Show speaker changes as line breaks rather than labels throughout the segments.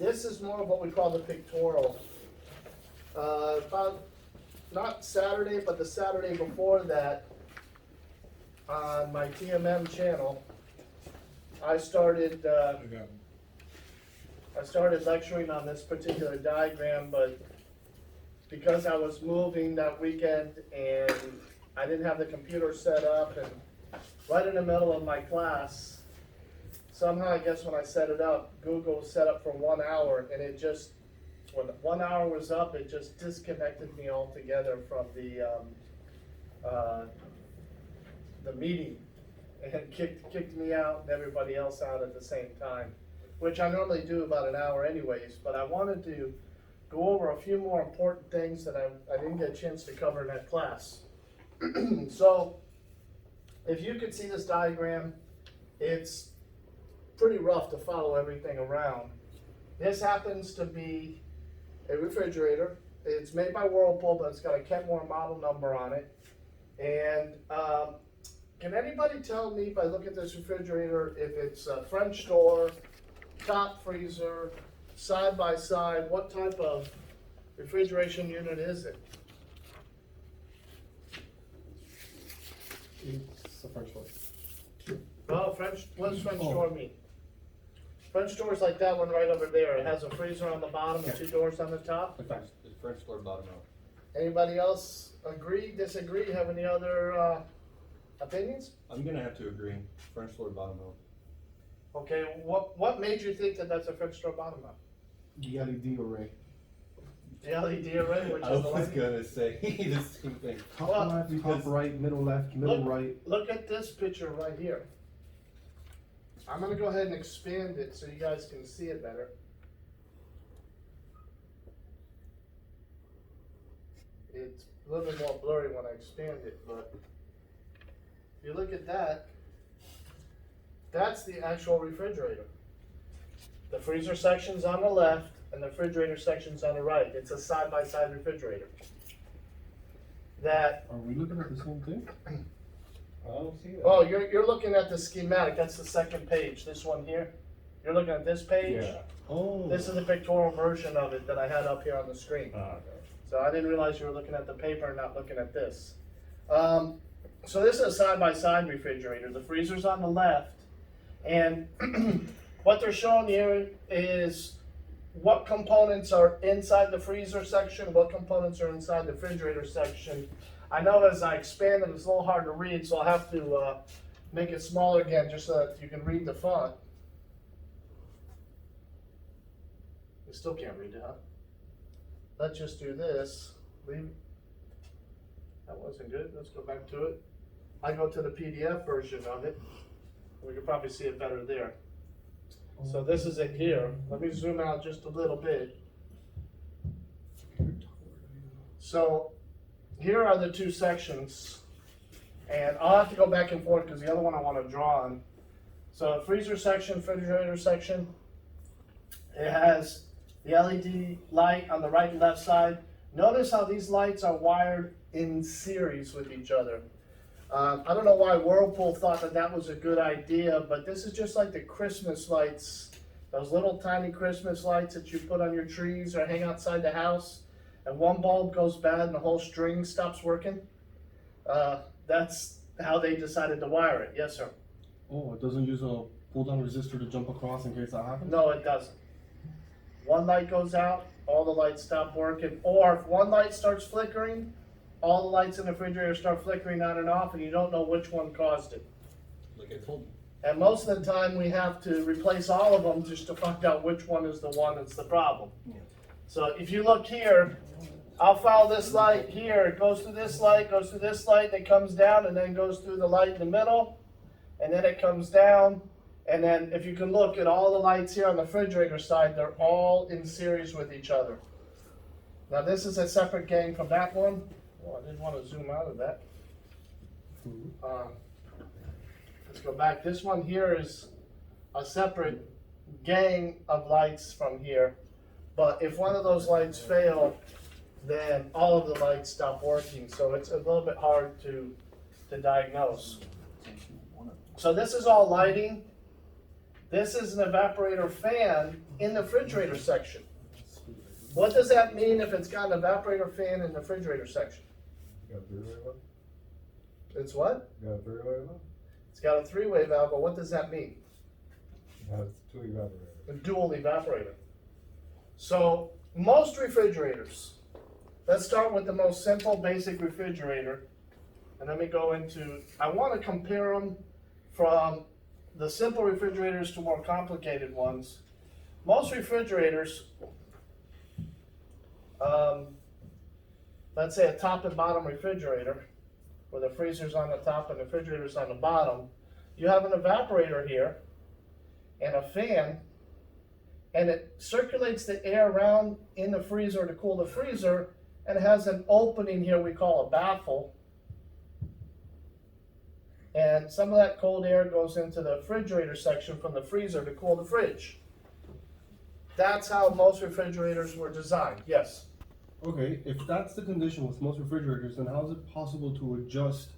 This is more of what we call the pictorial. About, not Saturday, but the Saturday before that, on my TMM channel, I started lecturing on this particular diagram, but because I was moving that weekend and I didn't have the computer set up, and right in the middle of my class, somehow I guess when I set it up, Google set up for 1 hour, and it just, when 1 hour was up, it just disconnected me altogether from the meeting, and kicked me out and everybody else out at the same time, which I normally do about an hour anyways, but I wanted to go over a few more important things that I didn't get a chance to cover in that class. So, if you could see this diagram, it's pretty rough to follow everything around. This happens to be a refrigerator. It's made by Whirlpool, but it's got a Kenmore model number on it. And can anybody tell me, by looking at this refrigerator, if it's a French door, top freezer, side by side, what type of refrigeration unit is it?
It's a French door.
Well, what does French door mean? French door is like that one right over there. It has a freezer on the bottom and 2 doors on the top.
The
French door bottom up.
Anybody else agree, disagree, have any other opinions?
I'm gonna have to agree. French door bottom up.
Okay, what made you think that that's a French door bottom up?
The LED array.
The LED array, which
I
is the
was
lighting?
gonna say the same thing.
Top
Well,
left,
because-
top right, middle left, middle right.
Look at this picture right here. I'm gonna go ahead and expand it so you guys can see it better. It's a little bit more blurry when I expand it, but if you look at that, that's the actual refrigerator. The freezer section's on the left and the refrigerator section's on the right. It's a side-by-side refrigerator. That,
Are we looking at the same thing?
I don't see that.
oh, you're looking at the schematic, that's the second page, this one here. You're looking at this page?
Oh.
This is the pictorial version of it that I had up here on the screen. So I didn't realize you were looking at the paper and not looking at this. So this is a side-by-side refrigerator. The freezer's on the left, and what they're showing here is what components are inside the freezer section, what components are inside the refrigerator section. I know as I expand it, it's a little hard to read, so I'll have to make it smaller again just so that you can read the font. You still can't read it, huh? Let's just do this. That wasn't good. Let's go back to it. I go to the PDF version of it. We can probably see it better there. So this is it here. Let me zoom out just a little bit. So here are the 2 sections. And I'll have to go back and forth because the other one I want to draw on. So freezer section, refrigerator section. It has the LED light on the right and left side. Notice how these lights are wired in series with each other. I don't know why Whirlpool thought that that was a good idea, but this is just like the Christmas lights, those little tiny Christmas lights that you put on your trees or hang outside the house, and one bulb goes bad and the whole string stops working. That's how they decided to wire it. Yes, sir?
Oh, it doesn't use a pull-down resistor to jump across in case that happens?
No, it doesn't. One light goes out, all the lights stop working, or if one light starts flickering, all the lights in the refrigerator start flickering on and off, and you don't know which one caused it.
Like I told you.
And most of the time, we have to replace all of them just to find out which one is the one that's the problem.
Yeah.
So if you look here, I'll follow this light here. It goes through this light, goes through this light, and it comes down, and then goes through the light in the middle, and then it comes down. And then if you can look at all the lights here on the refrigerator side, they're all in series with each other. Now this is a separate gang from that one. Well, I didn't want to zoom out of that. Let's go back. This one here is a separate gang of lights from here. But if one of those lights fail, then all of the lights stop working. So it's a little bit hard to diagnose. So this is all lighting. This is an evaporator fan, in the refrigerator section. What does that mean if it's got an evaporator fan in the refrigerator section?
Got a three-way valve?
It's what?
Got a three-way valve?
It's got a three-way valve, but what does that mean?
It has two evaporators.
A dual evaporator. So most refrigerators, let's start with the most simple basic refrigerator, and let me go into, I want to compare them from the simple refrigerators to more complicated ones. Most refrigerators, let's say a top and bottom refrigerator, where the freezer's on the top and the refrigerator's on the bottom, you have an evaporator here and a fan, and it circulates the air around in the freezer to cool the freezer, and it has an opening here we call a baffle. And some of that cold air goes into the refrigerator section from the freezer to cool the fridge. That's how most refrigerators were designed, yes.
Okay, if that's the condition with most refrigerators, then how is it possible to adjust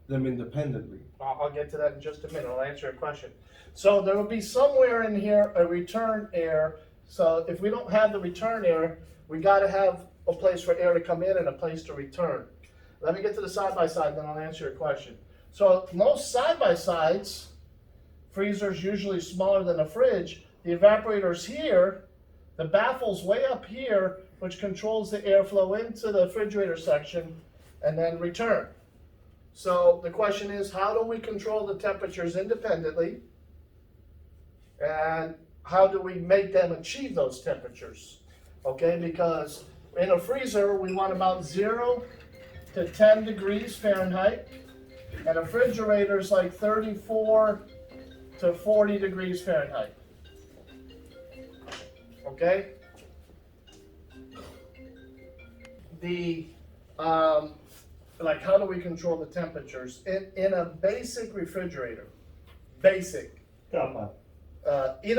them independently?
I'll get to that in just a minute. I'll answer your question. So there will be somewhere in here a return air. So if we don't have the return air, we got to have a place for air to come in and a place to return. Let me get to the side-by-side, then I'll answer your question. So most side-by-sides, freezers usually smaller than a fridge, the evaporator's here, the baffle's way up here, which controls the airflow into the refrigerator section and then return. So the question is, how do we control the temperatures independently? And how do we make them achieve those temperatures? Okay, because in a freezer, we want about 0 to 10 degrees Fahrenheit. And a refrigerator is like 34 to 40 degrees Fahrenheit. Okay? Like, how do we control the temperatures? In a basic refrigerator, either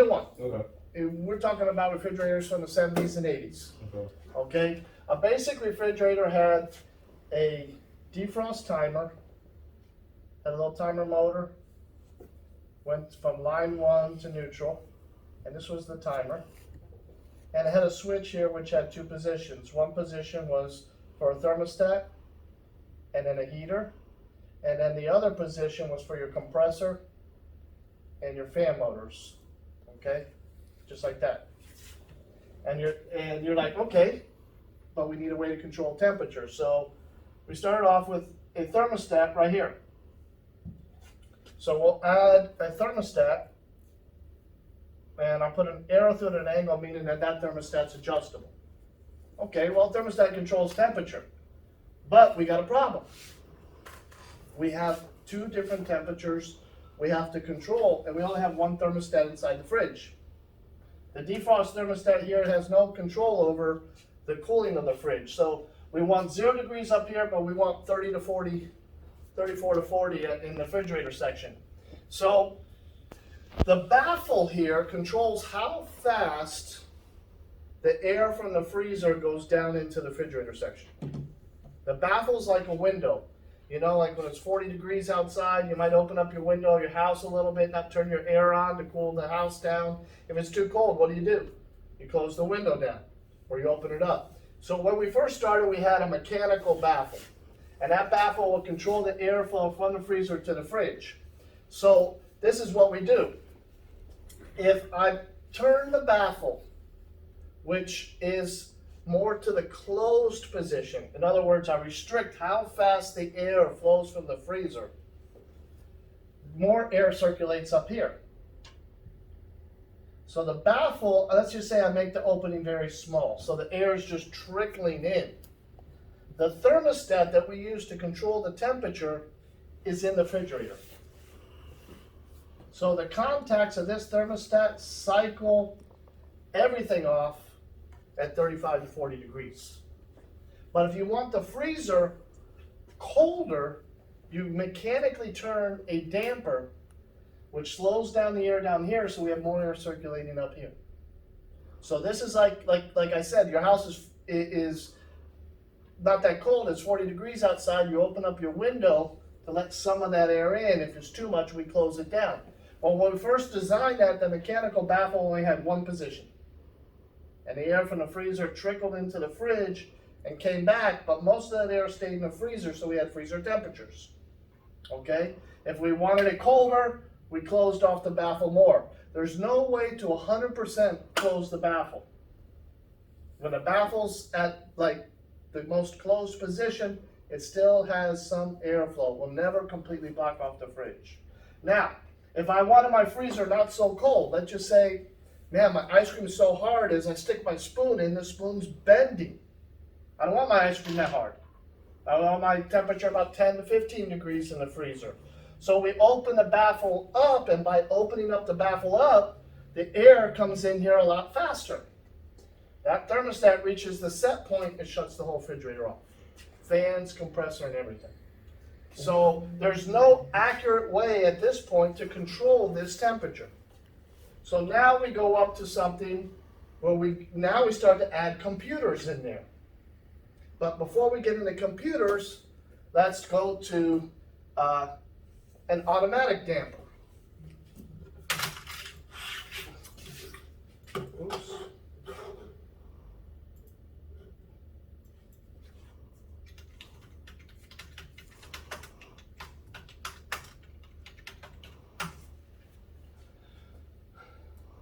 one.
Okay.
We're talking about refrigerators from the 70s and 80s.
Okay.
Okay? A basic refrigerator had a defrost timer, had a little timer motor, went from line 1 to neutral, and this was the timer. And it had a switch here which had two positions. One position was for a thermostat, and then a heater, and then the other position was for your compressor and your fan motors, okay? Just like that. And you're like, okay, but we need a way to control temperature. So we started off with a thermostat right here. So we'll add a thermostat, and I'll put an arrow through it at an angle, meaning that that thermostat's adjustable. Okay, well, thermostat controls temperature, but we got a problem. We have two different temperatures we have to control, and we only have one thermostat inside the fridge. The defrost thermostat here has no control over the cooling of the fridge. So we want 0 degrees up here, but we want 30 to 40, 34 to 40 in the refrigerator section. So the baffle here controls how fast the air from the freezer goes down into the refrigerator section. The baffle's like a window. You know, like when it's 40 degrees outside, you might open up your window of your house a little bit, not turn your air on to cool the house down. If it's too cold, what do? You close the window down, or you open it up. So when we first started, we had a mechanical baffle. And that baffle will control the airflow from the freezer to the fridge. So this is what we do. If I turn the baffle, which is more to the closed position, in other words, I restrict how fast the air flows from the freezer, more air circulates up here. So the baffle, let's just say I make the opening very small, so the air is just trickling in. The thermostat that we use to control the temperature is in the refrigerator. So the contacts of this thermostat cycle everything off at 35 to 40 degrees. But if you want the freezer colder, you mechanically turn a damper, which slows down the air down here, so we have more air circulating up here. So this is like I said, your house is not that cold, it's 40 degrees outside, you open up your window to let some of that air in. If it's too much, we close it down. Well, when we first designed that, the mechanical baffle only had one position. and the air from the freezer trickled into the fridge and came back, but most of that air stayed in the freezer, so we had freezer temperatures. Okay? If we wanted it colder, we closed off the baffle more. There's no way to 100% close the baffle. When the baffle's at like the most closed position, it still has some airflow. We'll never completely block off the fridge. Now, if I wanted my freezer not so cold, let's just say, man, my ice cream is so hard as I stick my spoon in, the spoon's bending. I don't want my ice cream that hard. I want my temperature about 10 to 15 degrees in the freezer. So we open the baffle up, and by opening up the baffle up, the air comes in here a lot faster. That thermostat reaches the set point and shuts the whole refrigerator off. Fans, compressor, and everything. So there's no accurate way at this point to control this temperature. So now we go up to something where we start to add computers in there. But before we get into computers, let's go to an automatic damper. Oops.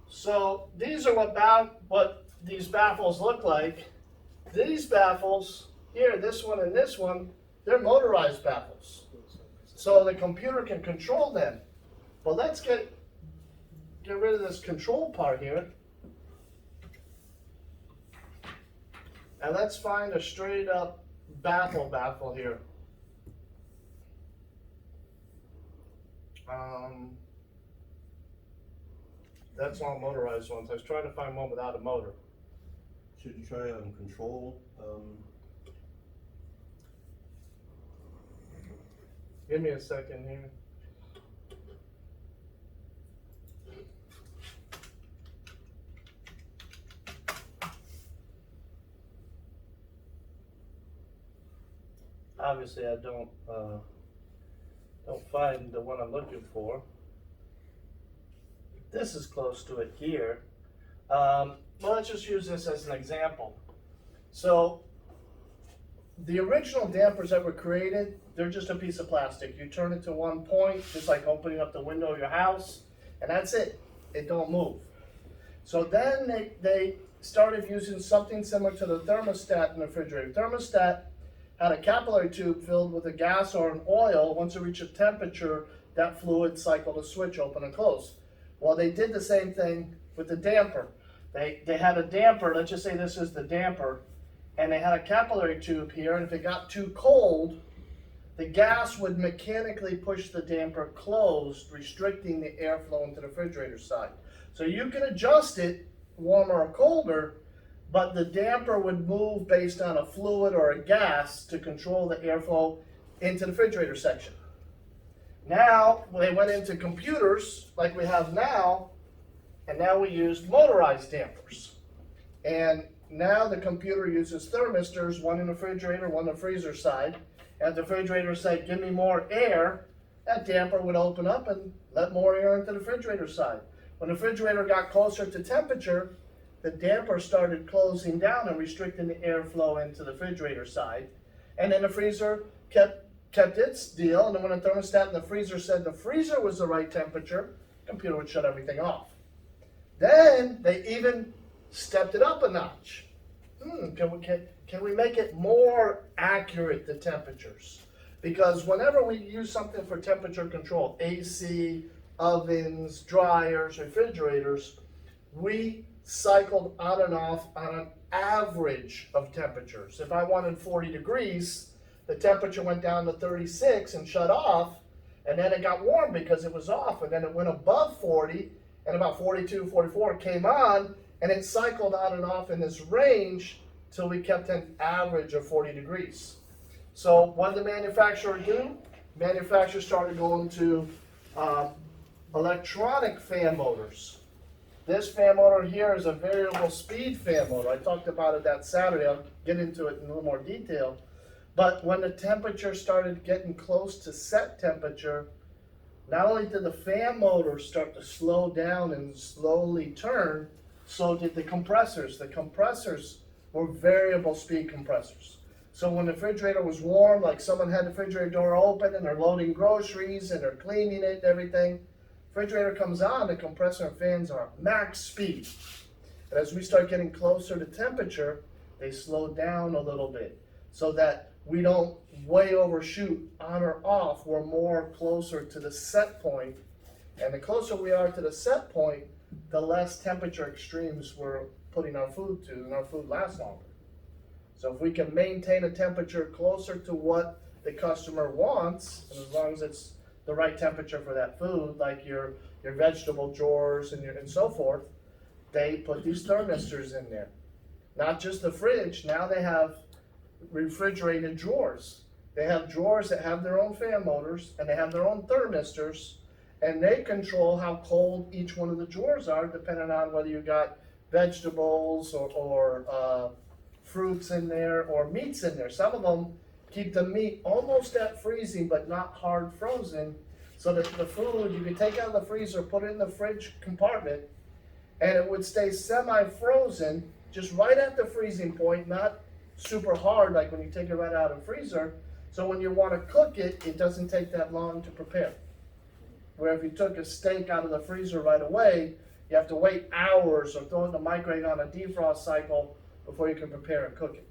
So these are what these baffles look like. These baffles, here, this one and this one, they're motorized baffles. So the computer can control them. But let's get rid of this control part here. And let's find a straight up baffle here. That's all motorized ones. I was trying to find one without a motor.
Should you try control?
Give me a second here. Obviously, I don't find the one I'm looking for. This is close to it here. Well, let's just use this as an example. So, the original dampers that were created, they're just a piece of plastic. You turn it to one point, just like opening up the window of your house, and that's it. It don't move. So then they started using something similar to the thermostat in the refrigerator. Thermostat had a capillary tube filled with a gas or an oil. Once it reached a temperature, that fluid cycled a switch, open and close. Well, they did the same thing with the damper. They had a damper, let's just say this is the damper, and they had a capillary tube here, and if it got too cold, the gas would mechanically push the damper closed, restricting the airflow into the refrigerator side. So you can adjust it warmer or colder, but the damper would move based on a fluid or a gas to control the airflow into the refrigerator section. Now, they went into computers like we have now, and now we use motorized dampers. And now the computer uses thermistors, one in the refrigerator, one in the freezer side. And the refrigerator said, give me more air, that damper would open up and let more air into the refrigerator side. When the refrigerator got closer to temperature, the damper started closing down and restricting the airflow into the refrigerator side. And then the freezer kept its deal, and then when the thermostat in the freezer said the freezer was the right temperature, the computer would shut everything off. Then they even stepped it up a notch. Can we make it more accurate, the temperatures? Because whenever we use something for temperature control, AC, ovens, dryers, refrigerators, we cycled on and off on an average of temperatures. If I wanted 40 degrees, the temperature went down to 36 and shut off, and then it got warm because it was off, and then it went above 40, and about 42, 44 came on, and it cycled on and off in this range till we kept an average of 40 degrees. So what did the manufacturer do? Manufacturer started going to electronic fan motors. This fan motor here is a variable speed fan motor. I talked about it that Saturday. I'll get into it in a little more detail. But when the temperature started getting close to set temperature, not only did the fan motor start to slow down and slowly turn, So did the compressors. The compressors were variable speed compressors. So when the refrigerator was warm, like someone had the refrigerator door open and they're loading groceries and they're cleaning it and everything, refrigerator comes on, the compressor and fans are max speed. And as we start getting closer to temperature, they slow down a little bit so that we don't way overshoot on or off. We're more closer to the set point. And the closer we are to the set point, the less temperature extremes we're putting our food to, and our food lasts longer. So if we can maintain a temperature closer to what the customer wants, and as long as it's the right temperature for that food, like your vegetable drawers and so forth, they put these thermistors in there. Not just the fridge, now they have refrigerated drawers. They have drawers that have their own fan motors, and they have their own thermistors, and they control how cold each one of the drawers are, depending on whether you got vegetables or fruits in there or meats in there. Some of them keep the meat almost at freezing, but not hard frozen, so that the food, you can take out of the freezer, put it in the fridge compartment, and it would stay semi-frozen, just right at the freezing point, not super hard like when you take it right out of the freezer. So when you want to cook it, it doesn't take that long to prepare. Where if you took a steak out of the freezer right away, you have to wait hours or throw it in the microwave on a defrost cycle before you can prepare and cook it.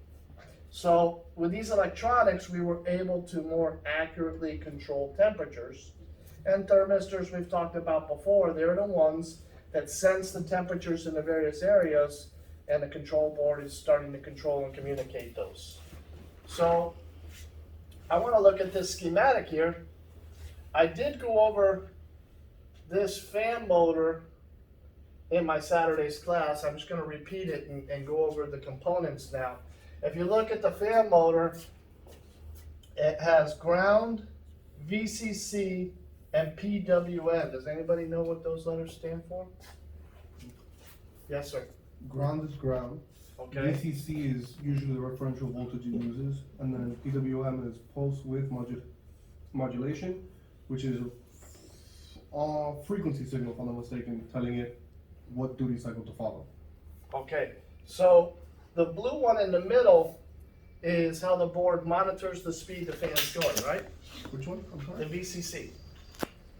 So with these electronics, we were able to more accurately control temperatures. And thermistors we've talked about before, they're the ones that sense the temperatures in the various areas, and the control board is starting to control and communicate those. So I want to look at this schematic here. I did go over this fan motor in my Saturday's class. I'm just going to repeat it and go over the components now. If you look at the fan motor, it has ground, VCC, and PWM. Does anybody know what those letters stand for? Yes, sir.
Ground is ground.
Okay.
VCC is usually the referential voltage it uses, and then PWM is pulse width modulation, which is a frequency signal, if I'm not mistaken, telling it what duty cycle to follow.
Okay, so the blue one in the middle is how the board monitors the speed the fan's going, right?
Which one? I'm
The
sorry?
VCC.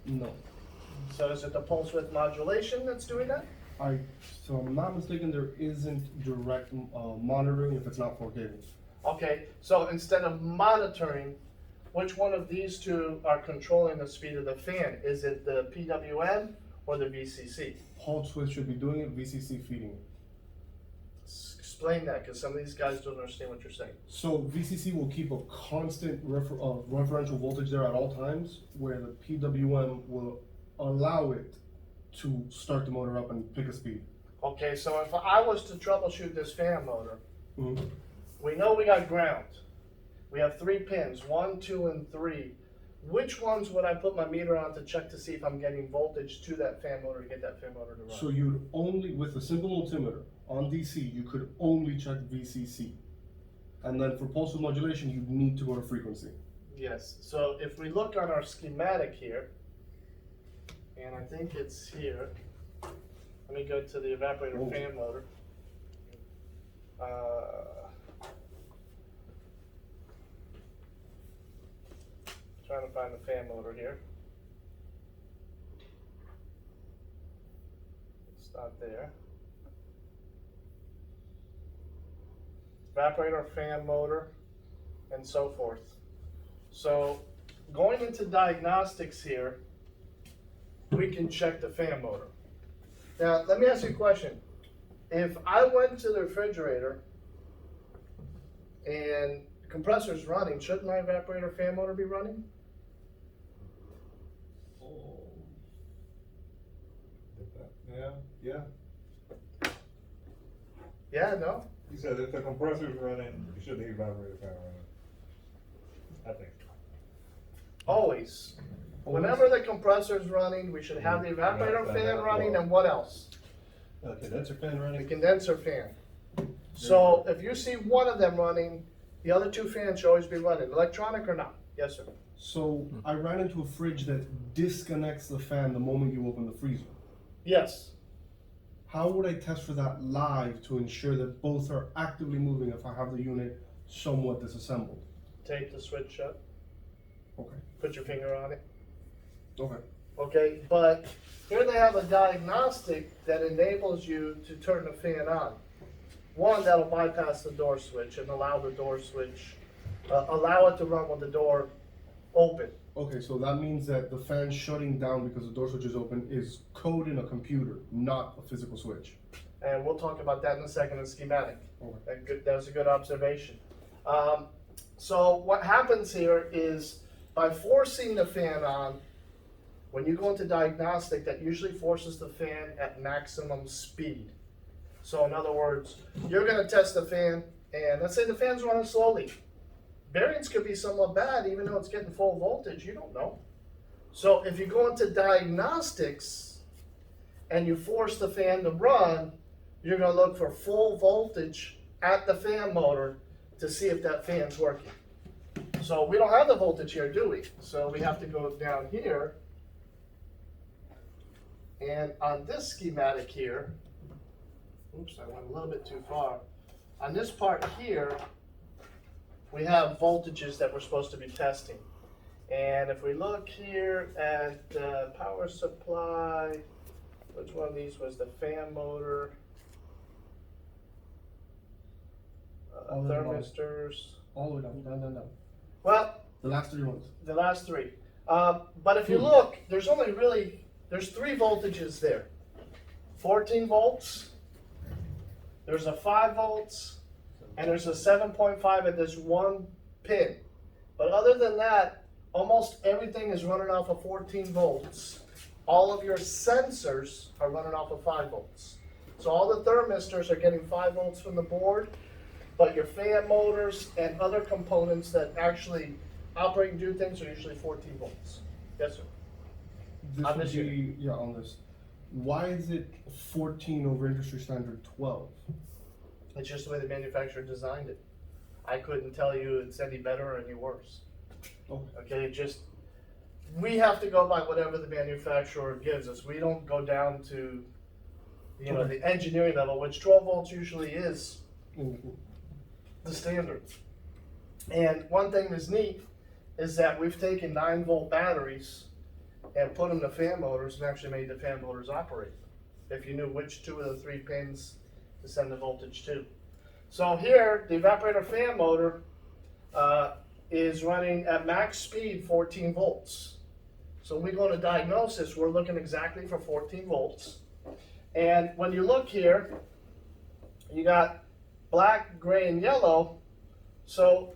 No.
So is it the pulse width modulation that's doing that?
So I'm not mistaken, there isn't direct monitoring if it's not for cables.
Okay, so instead of monitoring, which one of these two are controlling the speed of the fan? Is it the PWM or the VCC?
Pulse width should be doing it, VCC feeding it.
Explain that, because some of these guys don't understand what you're saying.
So VCC will keep a constant referential voltage there at all times, where the PWM will allow it to start the motor up and pick a speed.
Okay, so if I was to troubleshoot this fan motor,
Mm-hmm.
we know we got ground. We have 3 pins, 1, 2, and 3. Which ones would I put my meter on to check to see if I'm getting voltage to that fan motor to get that fan motor to run?
So you'd only, with a simple multimeter on DC, you could only check VCC. And then for pulse width modulation, you need to go to frequency.
Yes, so if we look on our schematic here, and I think it's here, let me go to the evaporator fan motor. Trying to find the fan motor here. It's not there. Evaporator fan motor, and so forth. So going into diagnostics here, we can check the fan motor. Now, let me ask you a question. If I went to the refrigerator and the compressor's running, shouldn't my evaporator fan motor be running?
Yeah.
Yeah, no?
You said if the compressor's running, you should leave evaporator fan running. I think.
Always. Whenever the compressor's running, we should have the evaporator fan running, and what else?
Condenser fan
The
running?
condenser fan. So if you see one of them running, the other 2 fans should always be running, electronic or not? Yes, sir.
So I ran into a fridge that disconnects the fan the moment you open the freezer.
Yes.
how would I test for that live to ensure that both are actively moving if I have the unit somewhat disassembled?
Take the switch shut,
Okay.
put your finger on it.
Okay.
Okay, but here they have a diagnostic that enables you to turn the fan on. One, that'll bypass the door switch and allow the door switch, allow it to run with the door open.
Okay, so that means that the fan shutting down because the door switch is open is code in a computer, not a physical switch.
And we'll talk about that in a second in schematic.
Okay.
That was a good observation. So what happens here is by forcing the fan on, when you go into diagnostic, that usually forces the fan at maximum speed. So in other words, you're gonna test the fan, and let's say the fan's running slowly. Bearings could be somewhat bad, even though it's getting full voltage, you don't know. So if you go into diagnostics and you force the fan to run, you're gonna look for full voltage at the fan motor to see if that fan's working. So we don't have the voltage here, do we? So we have to go down here. And on this schematic here, oops, I went a little bit too far. On this part here, we have voltages that we're supposed to be testing. And if we look here at power supply, which one of these was the fan motor?
All the way down.
Thermistors.
All the way down.
Well,
The last 3 ones.
the last three. But if you look, there's there's 3 voltages there. 14 volts, there's a 5 volts, and there's a 7.5 at this one pin. But other than that, almost everything is running off of 14 volts. All of your sensors are running off of 5 volts. So all the thermistors are getting 5 volts from the board, but your fan motors and other components that actually operate and do things are usually 14 volts. Yes, sir.
This
On
would
this
be, yeah, on this. Why is it 14 over industry standard 12?
It's just the way the manufacturer designed it. I couldn't tell you it's any better or any worse.
Okay.
Okay, we have to go by whatever the manufacturer gives us. We don't go down to, the engineering level, which 12 volts usually is the standard. And one thing that's neat is that we've taken 9-volt batteries and put them to fan motors and actually made the fan motors operate. If you knew which 2 of the 3 pins to send the voltage to. So here, the evaporator fan motor is running at max speed 14 volts. So when we go to diagnosis, we're looking exactly for 14 volts. And when you look here, you got black, gray, and yellow. So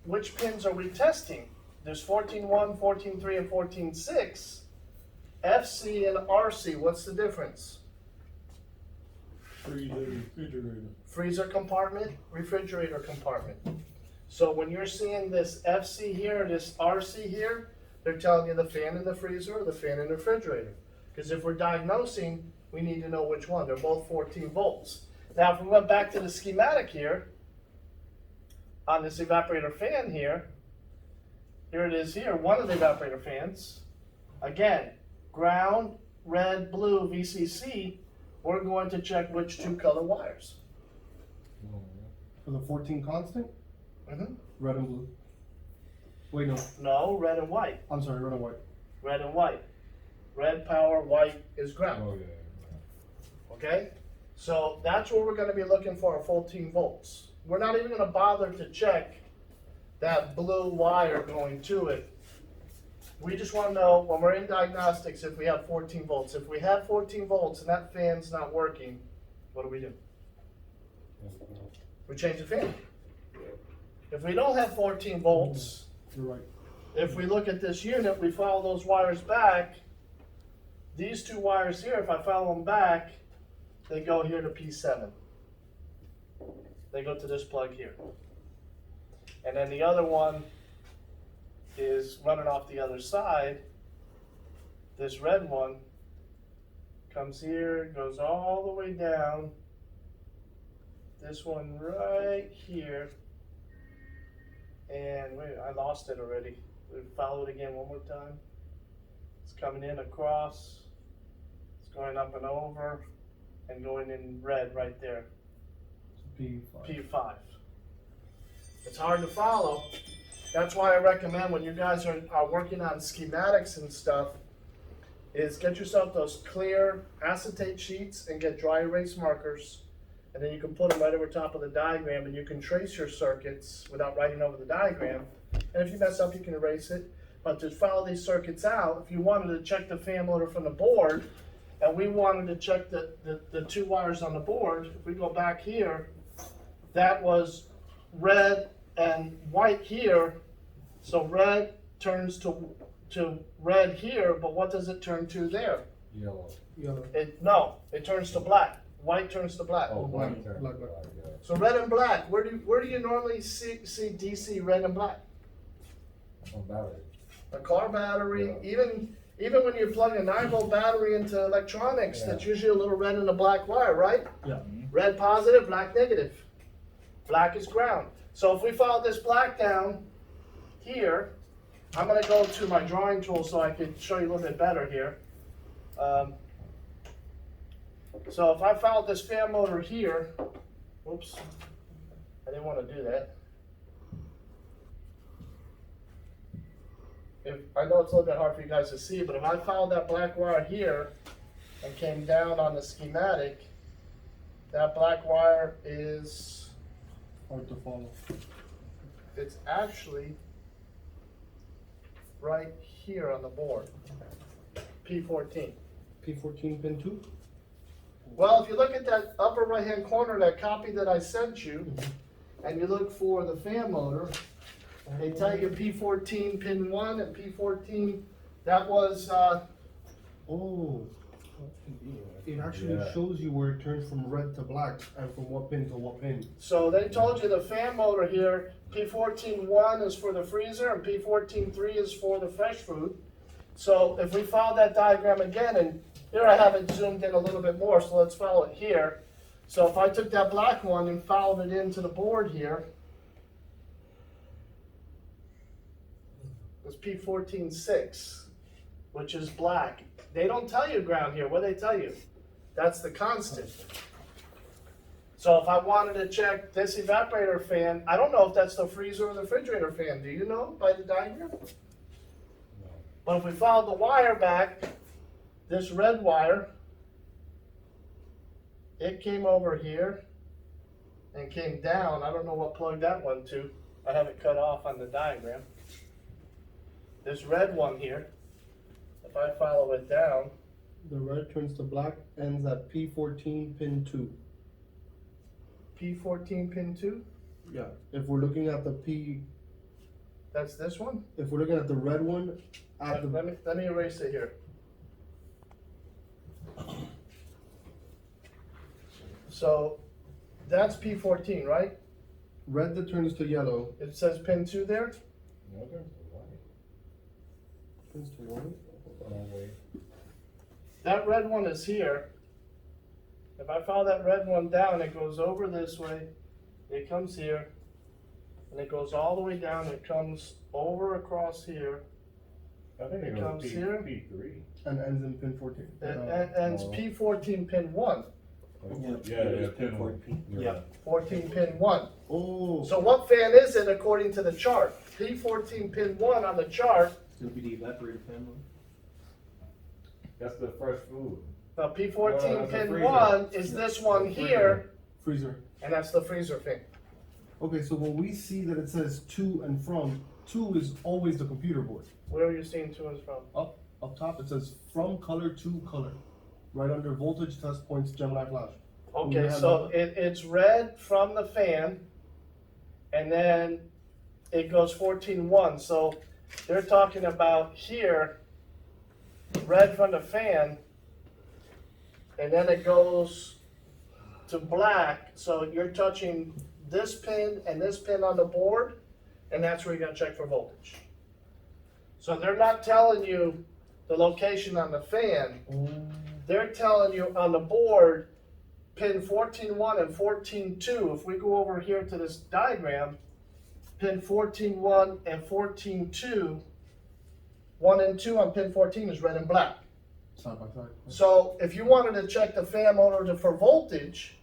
which pins are we testing? There's 14.1, 14.3, and 14.6. FC and RC, what's the difference?
Freezer, refrigerator.
Freezer compartment, refrigerator compartment. So when you're seeing this FC here, this RC here, they're telling you the fan in the freezer or the fan in the refrigerator. Because if we're diagnosing, we need to know which one. They're both 14 volts. Now, if we went back to the schematic here, on this evaporator fan here it is here, one of the evaporator fans. Again, ground, red, blue, VCC, we're going to check which 2 color wires.
For the 14 constant?
Mm-hmm.
Red and blue. Wait, no.
No, red and white.
I'm sorry, red and white.
Red and white. Red power, white is ground.
Oh, yeah.
Okay? So that's what we're going to be looking for, 14 volts. We're not even going to bother to check that blue wire going to it. We just want to know when we're in diagnostics if we have 14 volts. If we have 14 volts and that fan's not working, what do we do? We change the fan. If we don't have 14 volts,
You're right.
if we look at this unit, we follow those wires back. These 2 wires here, if I follow them back, they go here to P7. They go to this plug here. And then the other one is running off the other side. This red one comes here, goes all the way down. This one right here. And wait, I lost it already. We'll follow it again one more time. It's coming in across. It's going up and over. and going in red right there,
P5.
P5. It's hard to follow. That's why I recommend when you guys are working on schematics and stuff, is get yourself those clear acetate sheets and get dry erase markers, and then you can put them right over top of the diagram, and you can trace your circuits without writing over the diagram. And if you mess up, you can erase it. But to follow these circuits out, if you wanted to check the fan motor from the board, and we wanted to check the two wires on the board, if we go back here, that was red and white here. So red turns to red here, but what does it turn to there?
Yellow.
Yellow.
It turns to black. White turns to black.
Oh,
black,
white turn.
black.
Yeah.
So red and black, where do you normally see DC red and black?
On battery.
A car battery,
Yeah.
even when you plug a 9-volt battery into electronics,
Yeah.
that's usually a little red and a black wire, right?
Yeah.
Red positive, black negative. Black is ground. So if we follow this black down here, I'm gonna go to my drawing tool so I can show you a little bit better here. So if I follow this fan motor here, whoops, I didn't want to do that. I know it's a little bit hard for you guys to see, but if I followed that black wire here and came down on the schematic, that black wire is,
Hard to follow.
it's actually right here on the board, P14.
P14 pin 2?
Well, if you look at that upper right-hand corner, that copy that I sent you, and you look for the fan motor, they tell you P14 pin 1 and P14, that was,
Oh, it actually
Yeah.
shows you where it turns from red to black and from what pin to what pin.
so they told you the fan motor here, P14-1 is for the freezer and P14-3 is for the fresh food. So if we follow that diagram again, and here I have it zoomed in a little bit more, so let's follow it here. So if I took that black one and followed it into the board here, it's P14-6, which is black. They don't tell you ground here. What do they tell you? That's the constant. So if I wanted to check this evaporator fan, I don't know if that's the freezer or the refrigerator fan. Do you know by the diagram?
No.
But if we follow the wire back, this red wire, it came over here and came down. I don't know what plug that one to. I have it cut off on the diagram. This red one here, if I follow it down,
The red turns to black, ends at P14 pin 2.
P14 pin 2,
Yeah. If we're looking at the
that's this one.
if we're looking at the red one, at the
Let me erase it here. So that's P14, right?
red that turns to yellow,
It says pin 2 there.
No, there's a white.
turns to white.
Oh, wait.
That red one is here. If I follow that red one down, it goes over this way, it comes here, and it goes all the way down, it comes over across here,
I think
It
it goes
comes here.
P3.
And ends in pin 14.
and it's
Oh.
P14 pin 1,
Yeah, pin 14.
Yeah.
14 pin 1.
Oh,
So what fan is it according to the chart? P14 pin 1 on the chart.
It's gonna be the evaporator fan one.
That's the fresh food.
Now P14
that's a
pin
freezer.
1 is this one here,
freezer.
and that's the freezer fan.
Okay, so when we see that it says to and from, 2 is always the computer board.
Where are you seeing 2 is from?
Up top it says from color to color. Right under voltage test points Gemini flash.
Okay,
Yeah,
so it's red from the fan, and then it goes 14-1. So they're talking about here, red from the fan, and then it goes to black. So you're touching this pin and this pin on the board, and that's where you're gonna check for voltage. So they're not telling you the location on the fan. They're telling you on the board, pin 14-1 and 14-2. If we go over here to this diagram, pin 14-1 and 14-2, 1 and 2 on pin 14 is red and black.
Side by side.
So if you wanted to check the fan motor for voltage,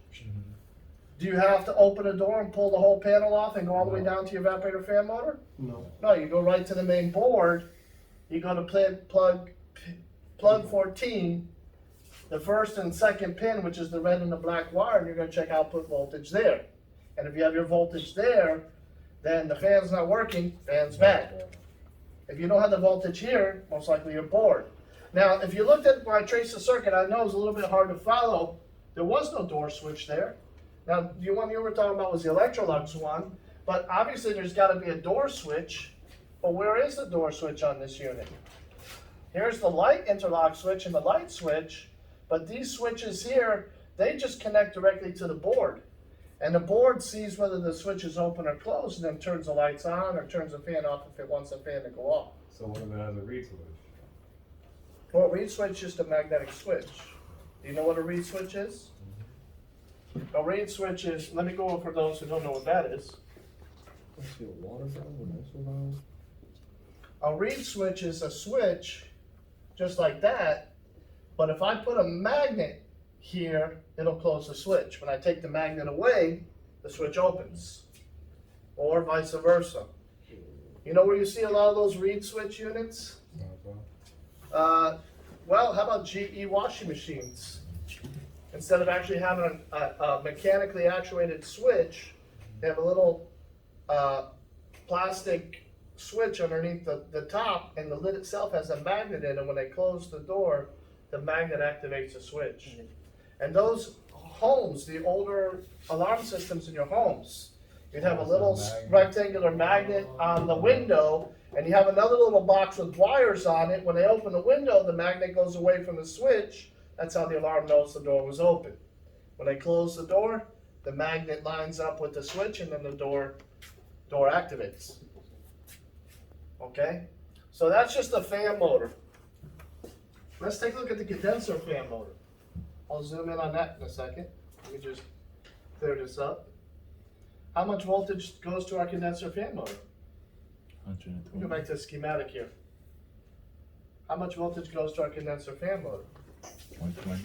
do you have to open a door and pull the whole panel off and go all the way down to your evaporator fan motor?
No.
No, you go right to the main board, you go to plug 14, the first and second pin, which is the red and the black wire, and you're gonna check output voltage there. And if you have your voltage there, then the fan's not working, fan's bad. If you don't have the voltage here, most likely you're bored. Now, if you looked at when I traced the circuit, I know it's a little bit hard to follow. There was no door switch there. Now, the one you were talking about was the Electrolux one, but obviously there's gotta be a door switch. But where is the door switch on this unit? Here's the light interlock switch and the light switch, but these switches here, they just connect directly to the board. And the board sees whether the switch is open or closed and then turns the lights on or turns the fan off if it wants the fan to go off.
So what if it has a read switch?
Well, reed switch is just a magnetic switch. Do you know what a reed switch is? A reed switch is, let me go over for those who don't know what that is.
I see a water valve, an ISO valve.
A reed switch is a switch just like that, but if I put a magnet here, it'll close the switch. When I take the magnet away, the switch opens, or vice versa. You know where you see a lot of those reed switch units? Well, how about GE washing machines? Instead of actually having a mechanically actuated switch, they have a little plastic switch underneath the top, and the lid itself has a magnet in it. When they close the door, the magnet activates the switch. And those homes, the older alarm systems in your homes, you'd have a little rectangular magnet on the window, and you have another little box with wires on it. When they open the window, the magnet goes away from the switch. That's how the alarm knows the door was open. When they close the door, the magnet lines up with the switch, and then the door activates. Okay? So that's just the fan motor. Let's take a look at the condenser fan motor. I'll zoom in on that in a second. Let me just clear this up. How much voltage goes to our condenser fan motor?
120.
Go back to the schematic here. How much voltage goes to our condenser fan motor?
120.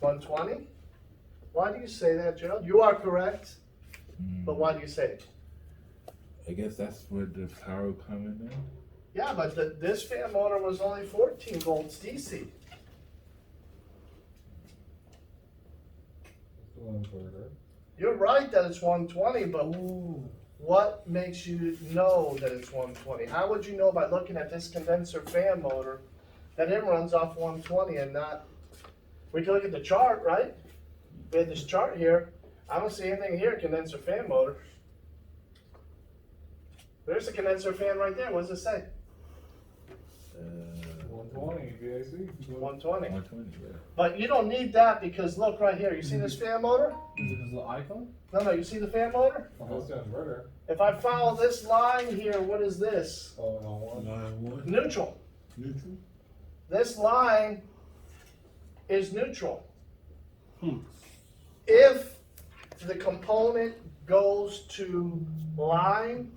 120? Why do you say that, Gerald? You are correct, but why do you say it?
I guess that's where the power coming in.
Yeah, but this fan motor was only 14 volts DC. You're right that it's 120, but what makes you know that it's 120? How would you know by looking at this condenser fan motor that it runs off 120 and not? We can look at the chart, right? We have this chart here. I don't see anything here, condenser fan motor. There's a condenser fan right there. What does it say?
120 VAC.
120.
120, yeah.
But you don't need that because look right here. You see this fan motor?
Is it the icon?
No, you see the fan motor?
That's the inverter.
If I follow this line here, what is this?
Oh, no, one.
Line 1.
Neutral.
Neutral.
This line is neutral.
Hmm.
If the component goes to line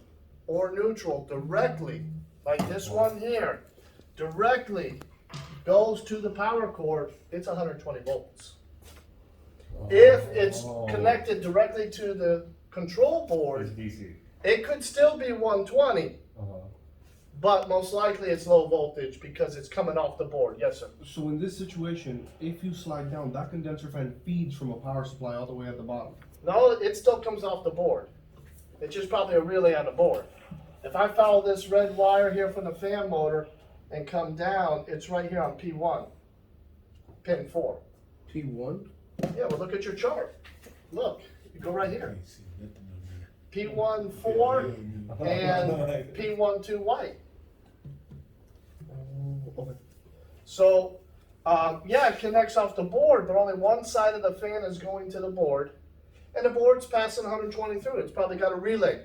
or neutral directly, like this one here, directly goes to the power cord, it's 120 volts. If it's connected directly to the control
It's
board,
DC.
it could still be 120,
Uh-huh.
but most likely it's low voltage because it's coming off the board. Yes, sir.
So in this situation, if you slide down, that condenser fan feeds from a power supply all the way at the bottom.
No, it still comes off the board. It's just probably a relay on the board. If I follow this red wire here from the fan motor and come down, it's right here on P1, pin 4.
P1?
Yeah, well, look at your chart. Look, you go right here.
Can't see nothing on there.
P1 4 and P1 2 white. So, yeah, it connects off the board, but only one side of the fan is going to the board, and the board's passing 120 through it. It's probably got a relay.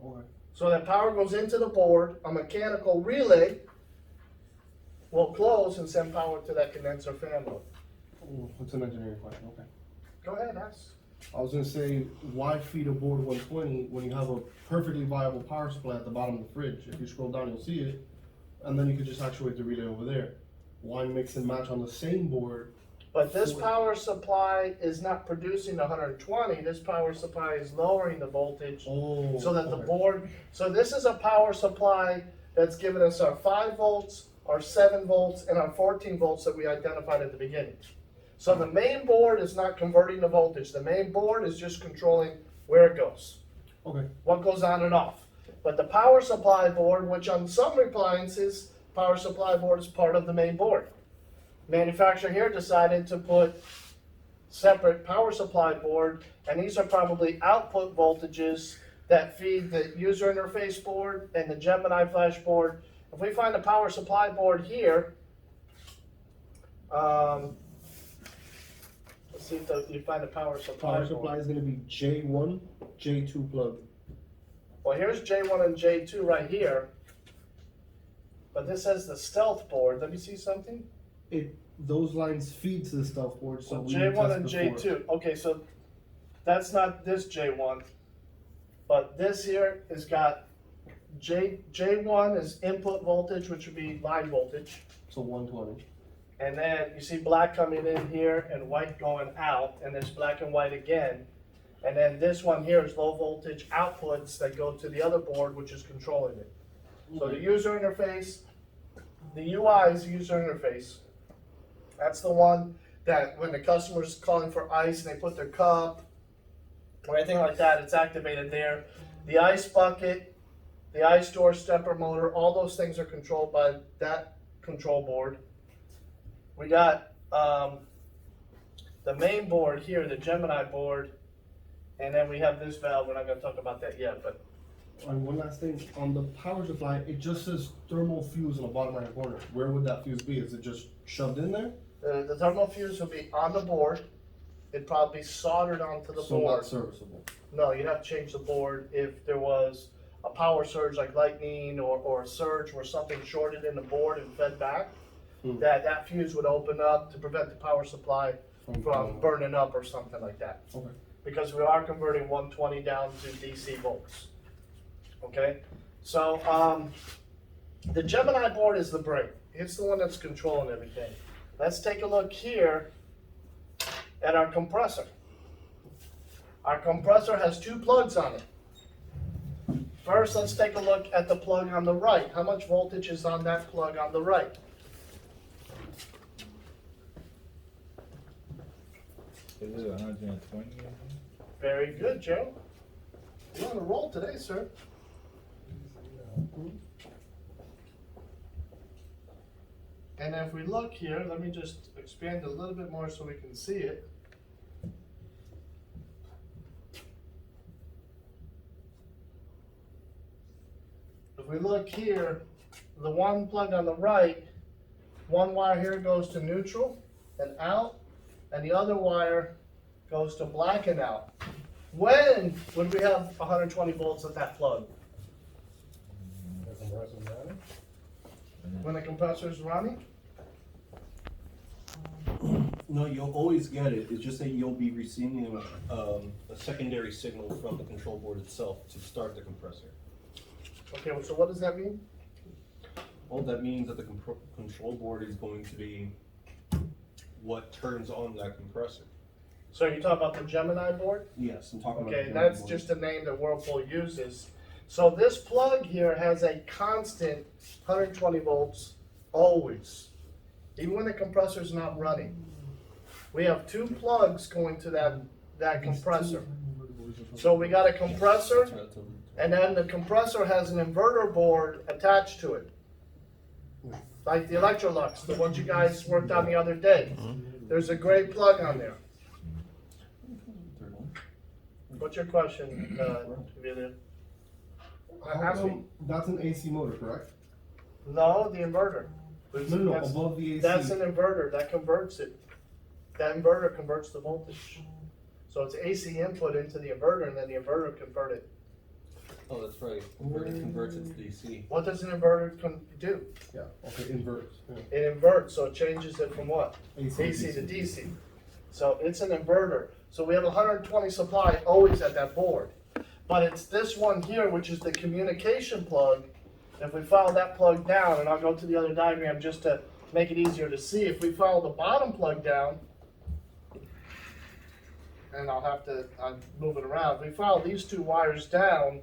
Okay.
So that power goes into the board, a mechanical relay will close and send power to that condenser fan motor.
Oh, it's an engineering question, okay.
Go ahead, ask.
I was gonna say, why feed a board 120 when you have a perfectly viable power supply at the bottom of the fridge? If you scroll down, you'll see it, and then you could just actuate the relay over there. why mix and match on the same board?
But this power supply is not producing 120, this power supply is lowering the voltage
Oh.
so that the
okay.
board, so this is a power supply that's giving us our 5 volts, our 7 volts, and our 14 volts that we identified at the beginning. So the main board is not converting the voltage, the main board is just controlling where it goes,
Okay.
what goes on and off. But the power supply board, which on some appliances, power supply board is part of the main board. Manufacturer here decided to put separate power supply board, and these are probably output voltages that feed the user interface board and the Gemini flash board. If we find a power supply board here, let's see if you find a power supply
Power supply
board.
is gonna be J1, J2 plug.
Well, here's J1 and J2 right here, but this has the stealth board. Let me see something.
Those lines feed to the stealth board, so
So
we
J1 and
tested before.
J2, okay, so that's not this J1, but this here has got J1 is input voltage, which would be line voltage.
So 120.
And then you see black coming in here and white going out, and there's black and white again. And then this one here is low voltage outputs that go to the other board, which is controlling it. So the user interface, the UI is the user interface. That's the one that when the customer's calling for ice and they put their cup or anything like that, it's activated there. The ice bucket, the ice door stepper motor, all those things are controlled by that control board. We got the main board here, the Gemini board, and then we have this valve. We're not going to talk about that yet, but
And one last thing, on the power supply, it just says thermal fuse on the bottom right corner. Where would that fuse be? Is it just shoved in there?
the thermal fuse will be on the board. It'd probably be soldered onto the
So
board.
not serviceable.
No, you'd have to change the board if there was a power surge like lightning or a surge where something shorted in the board and fed back. That fuse would open up to prevent the power supply from burning up or something like that.
Okay.
Because we are converting 120 down to DC volts. Okay, so the Gemini board is the brain. It's the one that's controlling everything. Let's take a look here at our compressor. Our compressor has 2 plugs on it. First, let's take a look at the plug on the right. How much voltage is on that plug on the right?
Is it 120?
Very good, Joe. You're on a roll today, sir. And if we look here, let me just expand a little bit more so we can see it. If we look here, the one plug on the right, one wire here goes to neutral and out, and the other wire goes to black and out. When would we have 120 volts at that plug?
The compressor's running?
When the compressor is running?
No, you'll always get it. It's just that you'll be receiving a secondary signal from the control board itself to start the compressor.
Okay, so what does that mean?
Well, that means that the control board is going to be what turns on that compressor.
So you're talking about the Gemini board?
Yes, I'm talking about.
Okay,
the
that's
board.
just a name that Whirlpool uses. So this plug here has a constant 120 volts always, even when the compressor's not running. We have 2 plugs going to that compressor. So we got a compressor, and then the compressor has an inverter board attached to it. Like the Electrolux, the ones you guys worked on the other day. There's a gray plug on there. What's your question, Amelia? Ask me.
That's an AC motor, correct?
No, the inverter.
No,
That's-
above the AC.
That's an inverter, that converts it. That inverter converts the voltage. So it's AC input into the inverter, and then the inverter convert it.
Oh, that's right. It converts it to DC.
What does an inverter do?
Yeah, okay, inverts. Yeah.
It inverts, so it changes it from what?
AC
AC to DC. So it's an inverter. So we have 120 supply always at that board. But it's this one here, which is the communication plug. If we follow that plug down, and I'll go to the other diagram just to make it easier to see, if we follow the bottom plug down, and I'm moving around, if we follow these two wires down,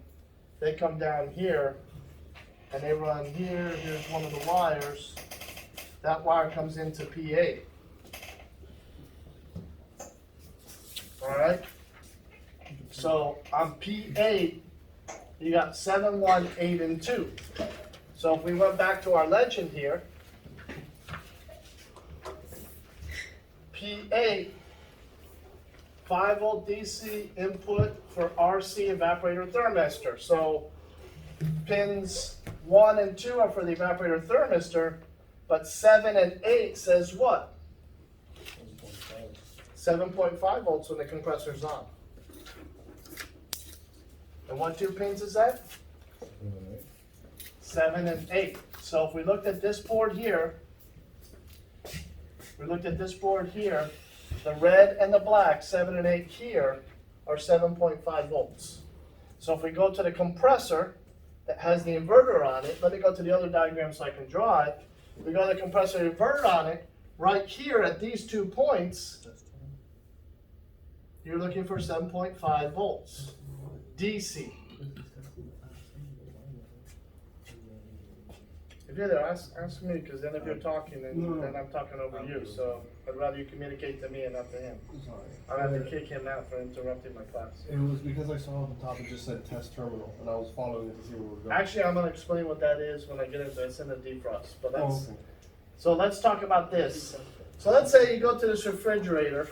they come down here, and they run here, here's one of the wires, that wire comes into P8. Alright? So on P8, you got 7, 1, 8, and 2. So if we went back to our legend here, P8, 5 volt DC input for RC evaporator thermistor. So pins 1 and 2 are for the evaporator thermistor, but 7 and 8 says what? 7.5 volts when the compressor's on. And what two pins is that? 7 and 8. So if we looked at this board here, the red and the black, 7 and 8 here, are 7.5 volts. So if we go to the compressor that has the inverter on it, let me go to the other diagram so I can draw it. We go to the compressor inverter on it, right here at these 2 points, you're looking for 7.5 volts, DC. If you're there, ask me, because then if you're talking, then I'm talking over you, so I'd rather you communicate to me and not to him.
Sorry.
I'll have to kick him out for interrupting my class.
It was because I saw on the top it just said test terminal, and I was following it to see where we were going.
Actually, I'm gonna explain what that is when I get into this in the defrost, but
Oh,
that's,
okay.
so let's talk about this. So let's say you go to this refrigerator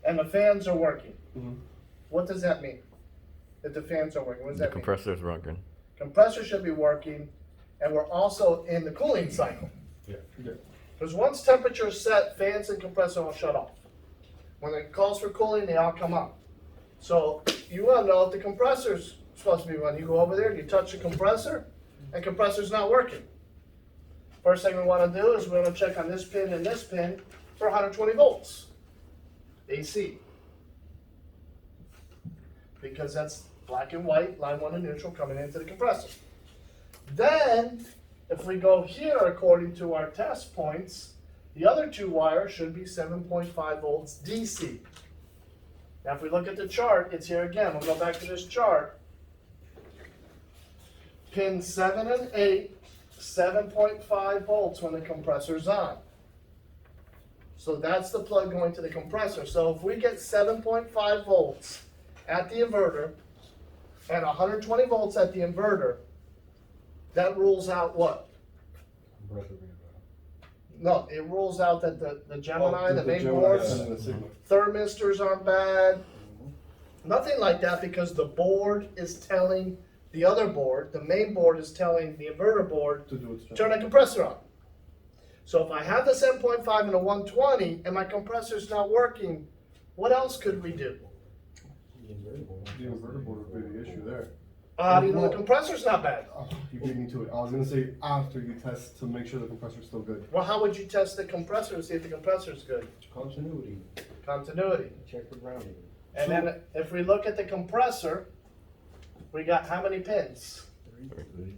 and the fans are working.
Mhm.
What does that mean? That the fans are working, what does
The
that mean?
compressor's working.
Compressor should be working, and we're also in the cooling cycle.
Yeah.
Because once temperature is set, fans and compressor will shut off. When it calls for cooling, they all come up. So you want to know if the compressor's supposed to be running. You go over there and you touch the compressor, and compressor's not working. First thing we want to do is we want to check on this pin and this pin for 120 volts AC. Because that's black and white, line 1 and neutral coming into the compressor. Then, if we go here according to our test points, the other 2 wires should be 7.5 volts DC. Now if we look at the chart, it's here again. We'll go back to this chart. Pin 7 and 8, 7.5 volts when the compressor's on. So that's the plug going to the compressor. So if we get 7.5 volts at the inverter and 120 volts at the inverter, that rules out what?
Compressor being
No, it rules out that the Gemini,
Oh,
the main
Gemini
boards,
sending the signal.
thermistors aren't bad. Nothing like that, because the board is telling the other board, the main board is telling the inverter board,
To do its job.
turn the compressor on. So if I have the 7.5 and a 120 and my compressor's not working, what else could we do?
The inverter board would be the issue there.
The compressor's not bad.
Oh, you beat me to it. I was gonna say after you test to make sure the compressor's still good.
Well, how would you test the compressor to see if the compressor's good?
Continuity,
Continuity.
check for grounding.
And then if we look at the compressor, we got how many pins?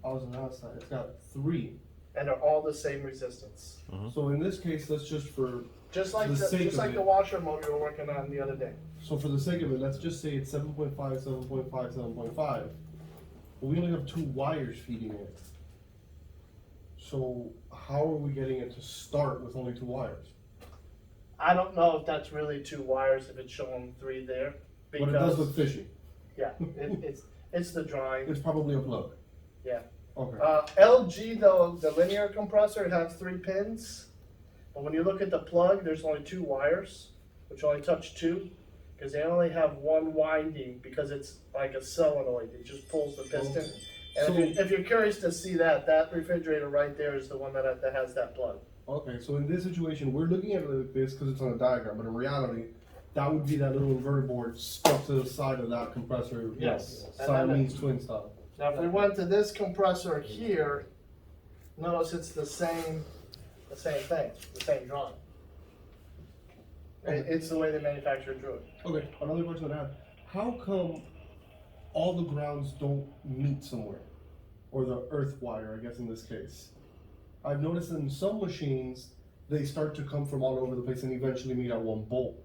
I was gonna ask that. It's got 3.
And they're all the same resistance.
So in this case, let's just
Just like
For the sake of
the
it.
washer motor we were working on the other day.
so for the sake of it, let's just say it's 7.5, 7.5, 7.5. But we only have 2 wires feeding it. So how are we getting it to start with only 2 wires?
I don't know if that's really 2 wires, if it's showing 3 there.
But it does
Because,
look fishy.
yeah, it's the drawing,
It's probably a plug.
yeah.
Okay.
LG though, the linear compressor, it has 3 pins. But when you look at the plug, there's only 2 wires, which only touch 2. Because they only have 1 winding, because it's like a solenoid, it just pulls the piston. And if you're curious to see that refrigerator right there is the one that has that plug.
Okay, so in this situation, we're looking at it like this because it's on a diagram, but in reality, that would be that little inverter board stuck to the side of that compressor.
Yes.
Siamese twin style.
Now, if we went to this compressor here, notice it's the same thing, the same drawing. It's the way the manufacturer drew it.
Okay, another question I have. How come all the grounds don't meet somewhere? Or the earth wire, I guess in this case. I've noticed in some machines, they start to come from all over the place and eventually meet at one bolt.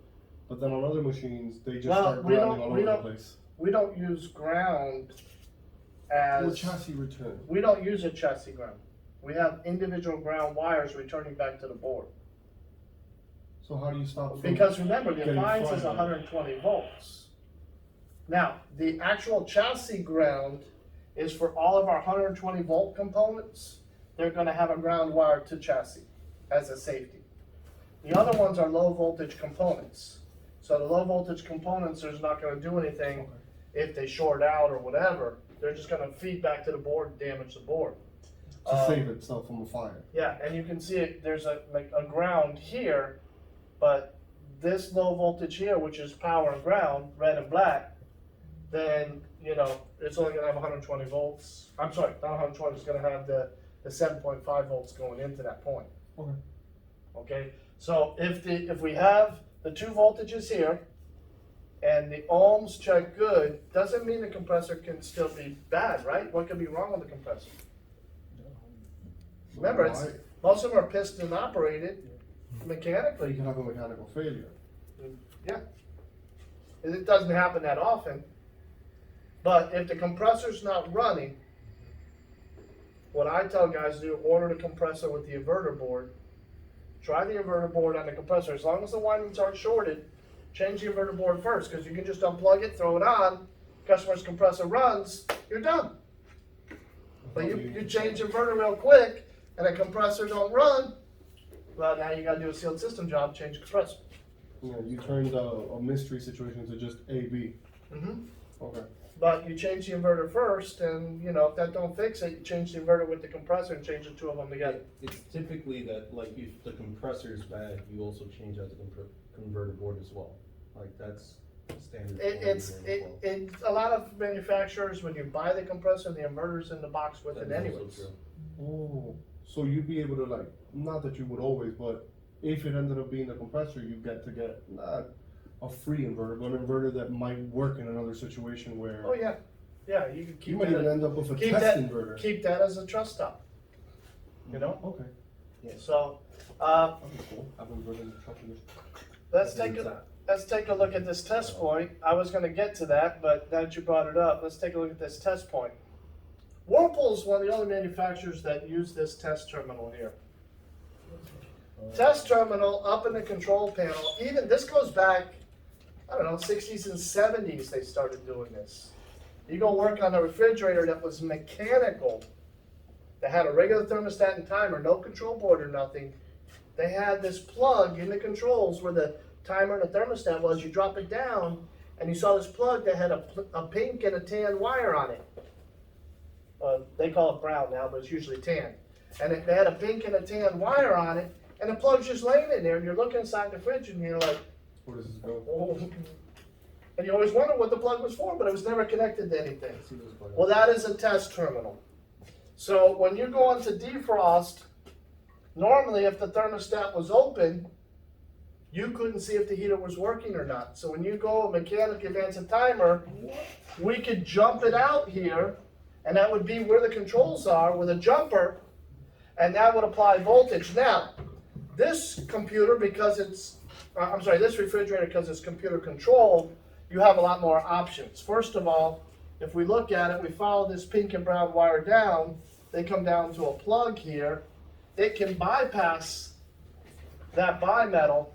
But then on other machines, they just
Well,
start
we
grounding
don't-
all
we
over the
don't-
place.
We don't use ground
Or
as,
chassis return.
we don't use a chassis ground. We have individual ground wires returning back to the board.
So how do you stop from?
Because remember, the
getting
appliance is
fried?
120 volts. Now, the actual chassis ground is for all of our 120 volt components. They're gonna have a ground wire to chassis as a safety. The other ones are low voltage components. So the low voltage components, there's not gonna do anything if they short out or whatever. They're just gonna feed back to the board and damage the board.
To save itself from a fire.
Yeah, and you can see it, there's like a ground here, but this low voltage here, which is power and ground, red and black, then, you know, it's only gonna have 120 volts. I'm sorry, not 120, it's gonna have the 7.5 volts going into that point.
Okay.
Okay, so if we have the two voltages here, and the ohms check good, doesn't mean the compressor can still be bad, right? What could be wrong with the compressor? Remember, it's,
Why?
most of them are piston operated
But
mechanically.
you can have a mechanical failure.
Yeah. It doesn't happen that often. But if the compressor's not running, what I tell guys to do, order the compressor with the inverter board. Try the inverter board on the compressor. As long as the windings aren't shorted, change the inverter board first, because you can just unplug it, throw it on, customer's compressor runs, you're done. But you change the inverter real quick, and the compressor don't run, well, now you gotta do a sealed system job, change the compressor.
You know, you turned a mystery situation to just A, B.
Mm-hmm.
Okay.
But you change the inverter first, and, you know, if that don't fix it, you change the inverter with the compressor and change the two of them together.
It's typically that, like, if the compressor is bad, you also change out the converter board as well. Like, that's standard.
It's a lot of manufacturers, when you buy the compressor, the inverter's in the box with it anyways.
Oh, so you'd be able to, like, not that you would always, but if it ended up being a compressor, you get not a free inverter, but an inverter that might work in another situation where
Oh, yeah, yeah, you can
you
keep
might even
that,
end up with a
keep
test
that,
inverter.
keep that as a trust stop, you know?
Okay.
So,
That'd be cool. Have an inverter in the truck and just-
let's take a look at this test point. I was gonna get to that, but now that you brought it up, let's take a look at this test point. Whirlpool is one of the only manufacturers that use this test terminal here. Test terminal up in the control panel, even, this goes back, I don't know, 60s and 70s they started doing this. You go work on a refrigerator that was mechanical, that had a regular thermostat and timer, no control board or nothing. They had this plug in the controls where the timer and the thermostat was. You drop it down, and you saw this plug that had a pink and a tan wire on it. They call it brown now, but it's usually tan. And they had a pink and a tan wire on it, and the plug's just laying in there, and you're looking inside the fridge, and you're like,
Where does this go?
oh. And you always wondered what the plug was for, but it was never connected to anything. Well, that is a test terminal. So when you go into defrost, normally if the thermostat was open, you couldn't see if the heater was working or not. So when you go mechanic advance a timer, we could jump it out here, and that would be where the controls are with a jumper, and that would apply voltage. Now, this computer, because it's, this refrigerator, because it's computer controlled, you have a lot more options. First of all, if we look at it, we follow this pink and brown wire down, they come down to a plug here. It can bypass that bimetal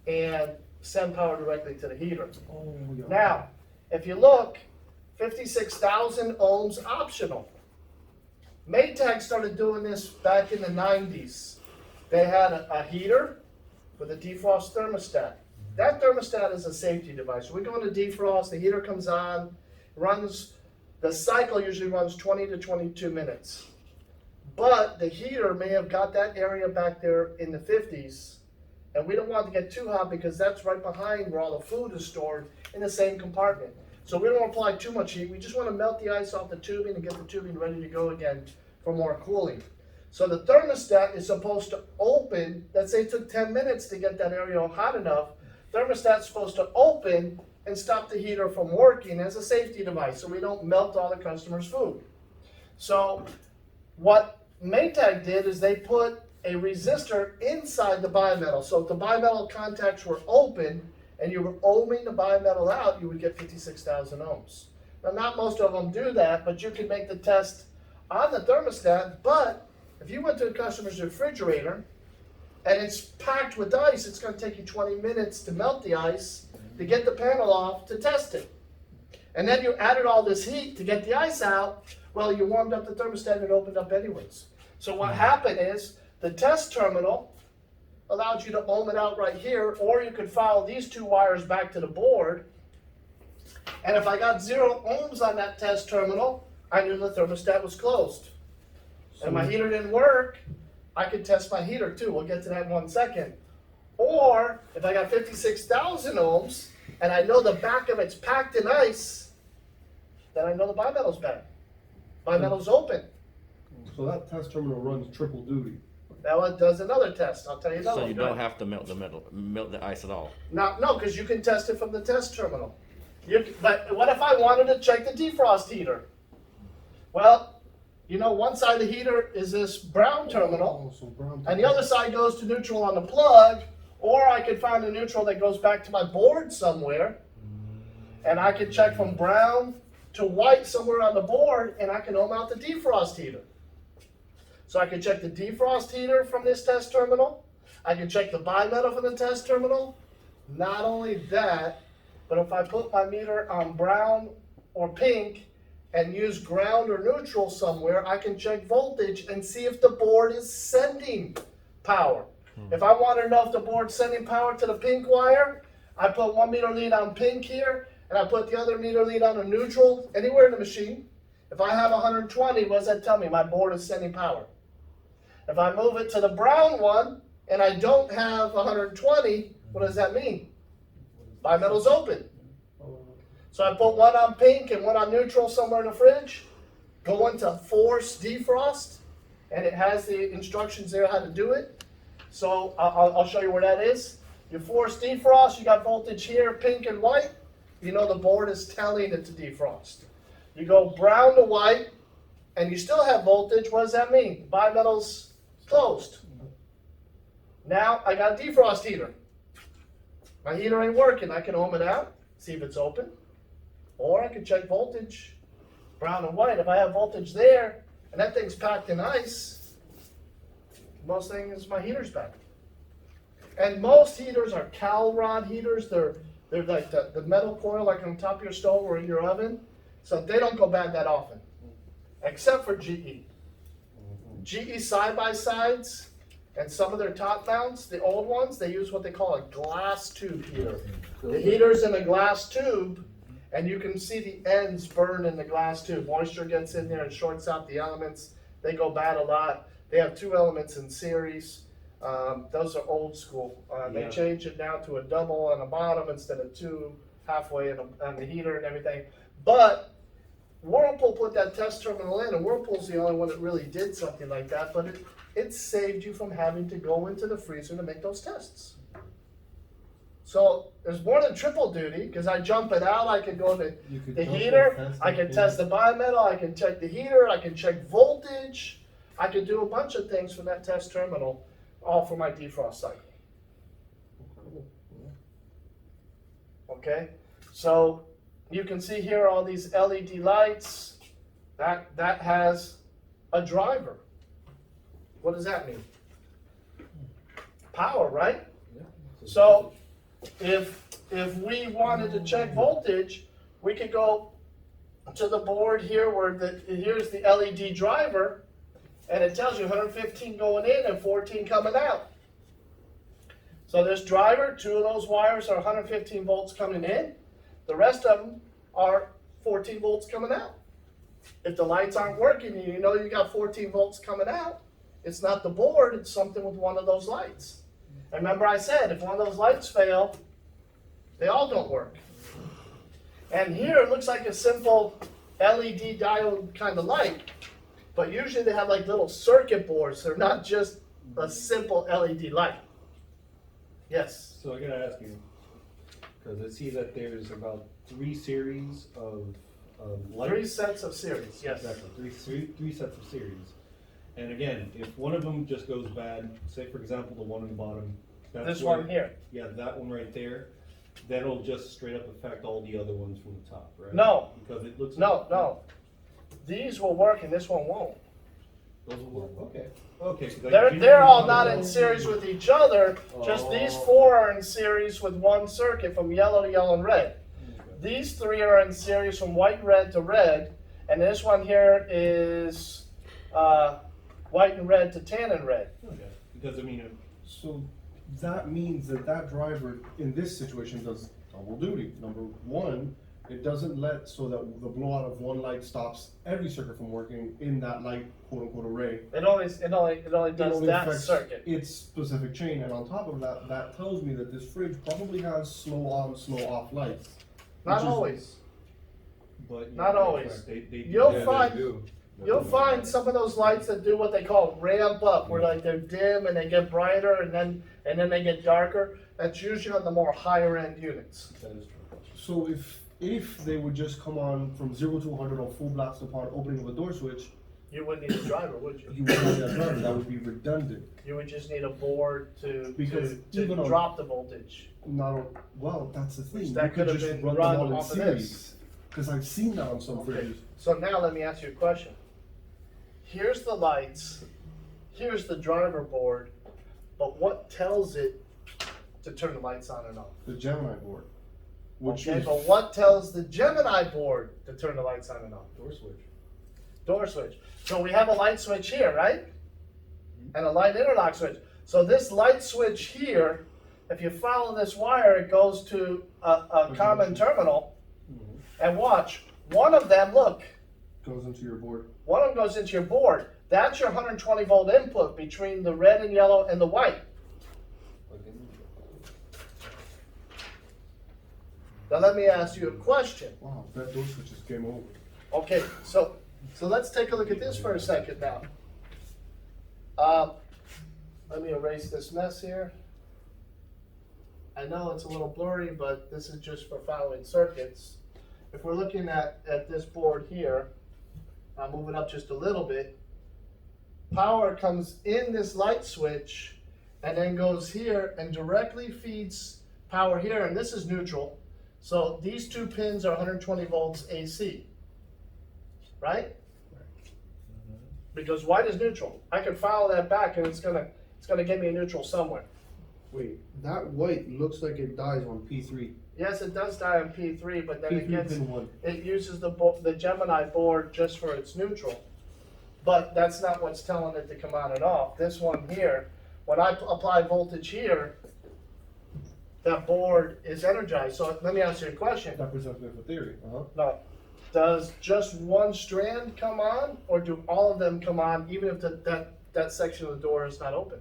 and send power directly to the heater.
Oh, yeah.
Now, if you look, 56,000 ohms optional. Maytag started doing this back in the 90s. They had a heater with a defrost thermostat. That thermostat is a safety device. We go into defrost, the heater comes on, runs, the cycle usually runs 20 to 22 minutes. But the heater may have got that area back there in the 50s, and we don't want it to get too hot because that's right behind where all the food is stored in the same compartment. So we don't apply too much heat. We just want to melt the ice off the tubing and get the tubing ready to go again for more cooling. So the thermostat is supposed to open, let's say it took 10 minutes to get that area hot enough, thermostat's supposed to open and stop the heater from working as a safety device so we don't melt all the customer's food. So what Maytag did is they put a resistor inside the bimetal. So if the bimetal contacts were open and you were ohming the bimetal out, you would get 56,000 ohms. Now, not most of them do that, but you can make the test on the thermostat. But if you went to a customer's refrigerator and it's packed with ice, it's going to take you 20 minutes to melt the ice, to get the panel off, to test it. And then you added all this heat to get the ice out. Well, you warmed up the thermostat and it opened up anyways. So what happened is the test terminal allowed you to ohm it out right here, or you could follow these two wires back to the board. And if I got 0 ohms on that test terminal, I knew the thermostat was closed. And my heater didn't work, I could test my heater too. We'll get to that in 1 second. Or if I got 56,000 ohms and I know the back of it's packed in ice, then I know the bimetal's bad. Bimetal's open.
So that test terminal runs triple duty.
Now it does another test. I'll tell you another
So
one.
you don't have to melt the ice at all.
No, because you can test it from the test terminal. But what if I wanted to check the defrost heater? Well, you know, one side of the heater is this brown terminal,
Oh, so brown
and the other side goes to neutral on the plug, or I could find a neutral that goes back to my board somewhere, and I can check from brown to white somewhere on the board, and I can ohm out the defrost heater. So I can check the defrost heater from this test terminal. I can check the bimetal from the test terminal. Not only that, but if I put my meter on brown or pink and use ground or neutral somewhere, I can check voltage and see if the board is sending power. If I want to know if the board's sending power to the pink wire, I put 1 meter lead on pink here, and I put the other meter lead on a neutral anywhere in the machine. If I have 120, what does that tell me? My board is sending power. If I move it to the brown one and I don't have 120, what does that mean? Bimetal's open. So I put one on pink and one on neutral somewhere in the fridge, go into force defrost, and it has the instructions there how to do it. So I'll show you where that is. You force defrost, you got voltage here, pink and white. You know the board is telling it to defrost. You go brown to white, and you still have voltage. What does that mean? Bimetal's closed. Now I got a defrost heater. My heater ain't working. I can ohm it out, see if it's open. Or I can check voltage, brown and white. If I have voltage there, and that thing's packed in ice, most things, my heater's bad. And most heaters are cowl rod heaters. They're like the metal coil like on top of your stove or in your oven. So they don't go bad that often, except for GE. GE side-by-sides and some of their top mounts, the old ones, they use what they call a glass tube heater. The heater's in a glass tube, and you can see the ends burn in the glass tube. Moisture gets in there and shorts out the elements. They go bad a lot. They have 2 elements in series. Those are old school. They change it now to a double on the bottom instead of 2 halfway on the heater and everything. But Whirlpool put that test terminal in, and Whirlpool's the only one that really did something like that, but it saved you from having to go into the freezer to make those tests. So there's more than triple duty, because I jump it out, I can go to the heater, I can test the bimetal, I can check the heater, I can check voltage, I can do a bunch of things from that test terminal, all for my defrost cycle. Okay, so you can see here all these LED lights, that has a driver. What does that mean? Power, right? So if we wanted to check voltage, we could go to the board here where here's the LED driver, and it tells you 115 going in and 14 coming out. So this driver, 2 of those wires are 115 volts coming in. The rest of them are 14 volts coming out. If the lights aren't working and you know you got 14 volts coming out, it's not the board, it's something with one of those lights. And remember I said, if one of those lights fail, they all don't work. And here it looks like a simple LED diode kind of light, but usually they have like little circuit boards. They're not just a simple LED light. Yes?
So I gotta ask you, because I see that there's about 3 series of lights.
3 sets of series, yes.
Exactly, three sets of series. And again, if one of them just goes bad, say for example, the one on the bottom. that's
This
where-
one here.
Yeah, that one right there, that'll just straight up affect all the other ones from the top, right?
No.
Because it looks.
No. These will work and this one won't.
Those will work, okay. Okay. 'cause
They're all not in series with each other, just these
Oh.
four are in series with one circuit from yellow to yellow and red. These three are in series from white, red to red, and this one here is white and red to tan and red.
Okay, because I mean,
So that means that that driver in this situation does double duty. Number one, it doesn't let so that the blowout of one light stops every circuit from working in that light quote unquote array.
It only does
It only
that
affects
circuit.
its specific chain, and on top of that, that tells me that this fridge probably has slow on, slow off lights.
Not
which is-
always.
but.
Not
you're
always.
correct. They do
You'll
that.
find- You'll find some of those lights that do what they call ramp up, where like they're dim and they get brighter and then they get darker. That's usually on the more higher end units.
That is true.
So if they would just come on from 0 to 100 on full blast upon opening of a door switch,
You wouldn't need a driver, would you?
you would have that driver. That would be redundant.
You would just need a board to
Because even on-
drop the voltage.
Well, that's the thing.
That
You could
could have
just
been
run
run
them all in
off of
series. Because I've seen that on some
Okay.
fridges.
So now let me ask you a question. Here's the lights, here's the driver board, but what tells it to turn the lights on and off?
The Gemini board, which
Okay,
is
but what tells the Gemini board to turn the lights on and off?
Door switch.
Door switch. So we have a light switch here, right? And a light interlock switch. So this light switch here, if you follow this wire, it goes to a common terminal. And watch, one of them, look,
goes into your board.
one of them goes into your board. That's your 120 volt input between the red and yellow and the white. Now let me ask you a question.
Wow, that door switch is game over.
Okay, so let's take a look at this for a second now. Let me erase this mess here. I know it's a little blurry, but this is just for following circuits. If we're looking at this board here, I'll move it up just a little bit. Power comes in this light switch and then goes here and directly feeds power here, and this is neutral. So these two pins are 120 volts AC, right? Because white is neutral. I can follow that back and it's gonna get me a neutral somewhere.
Wait, that white looks like it dies on P3.
Yes, it does die on P3, but then
P3 pin 1.
it uses the Gemini board just for its neutral. But that's not what's telling it to come on and off. This one here, when I apply voltage here, that board is energized. So let me ask you a question.
That presents me with a theory.
No, does just one strand come on, or do all of them come on even if that section of the door is not open?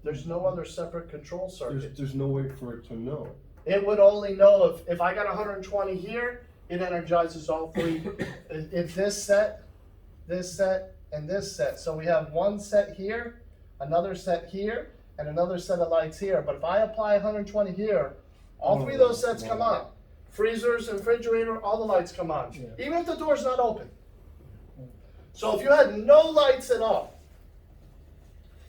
There's no other separate control circuit.
There's no way for it to know.
It would only know if I got 120 here, it energizes all three. It's this set, and this set. So we have one set here, another set here, and another set of lights here. But if I apply 120 here, all three of those sets come on. Freezers and refrigerator, all the lights come on, even if the door's not open. So if you had no lights at all,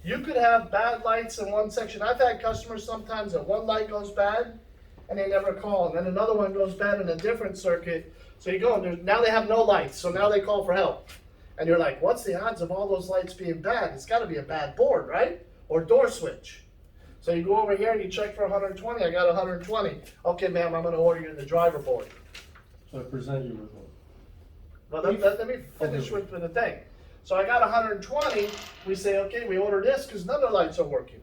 you could have bad lights in one section. I've had customers sometimes that one light goes bad and they never call, and then another one goes bad in a different circuit. So you go and now they have no lights, so now they call for help. And you're like, what's the odds of all those lights being bad? It's got to be a bad board, right? Or door switch. So you go over here and you check for 120. I got 120. Okay, ma'am, I'm going to order you the driver board.
So I present you with one.
Well, let me finish with the thing. So I got 120, we say, okay, we order this because none of the lights are working.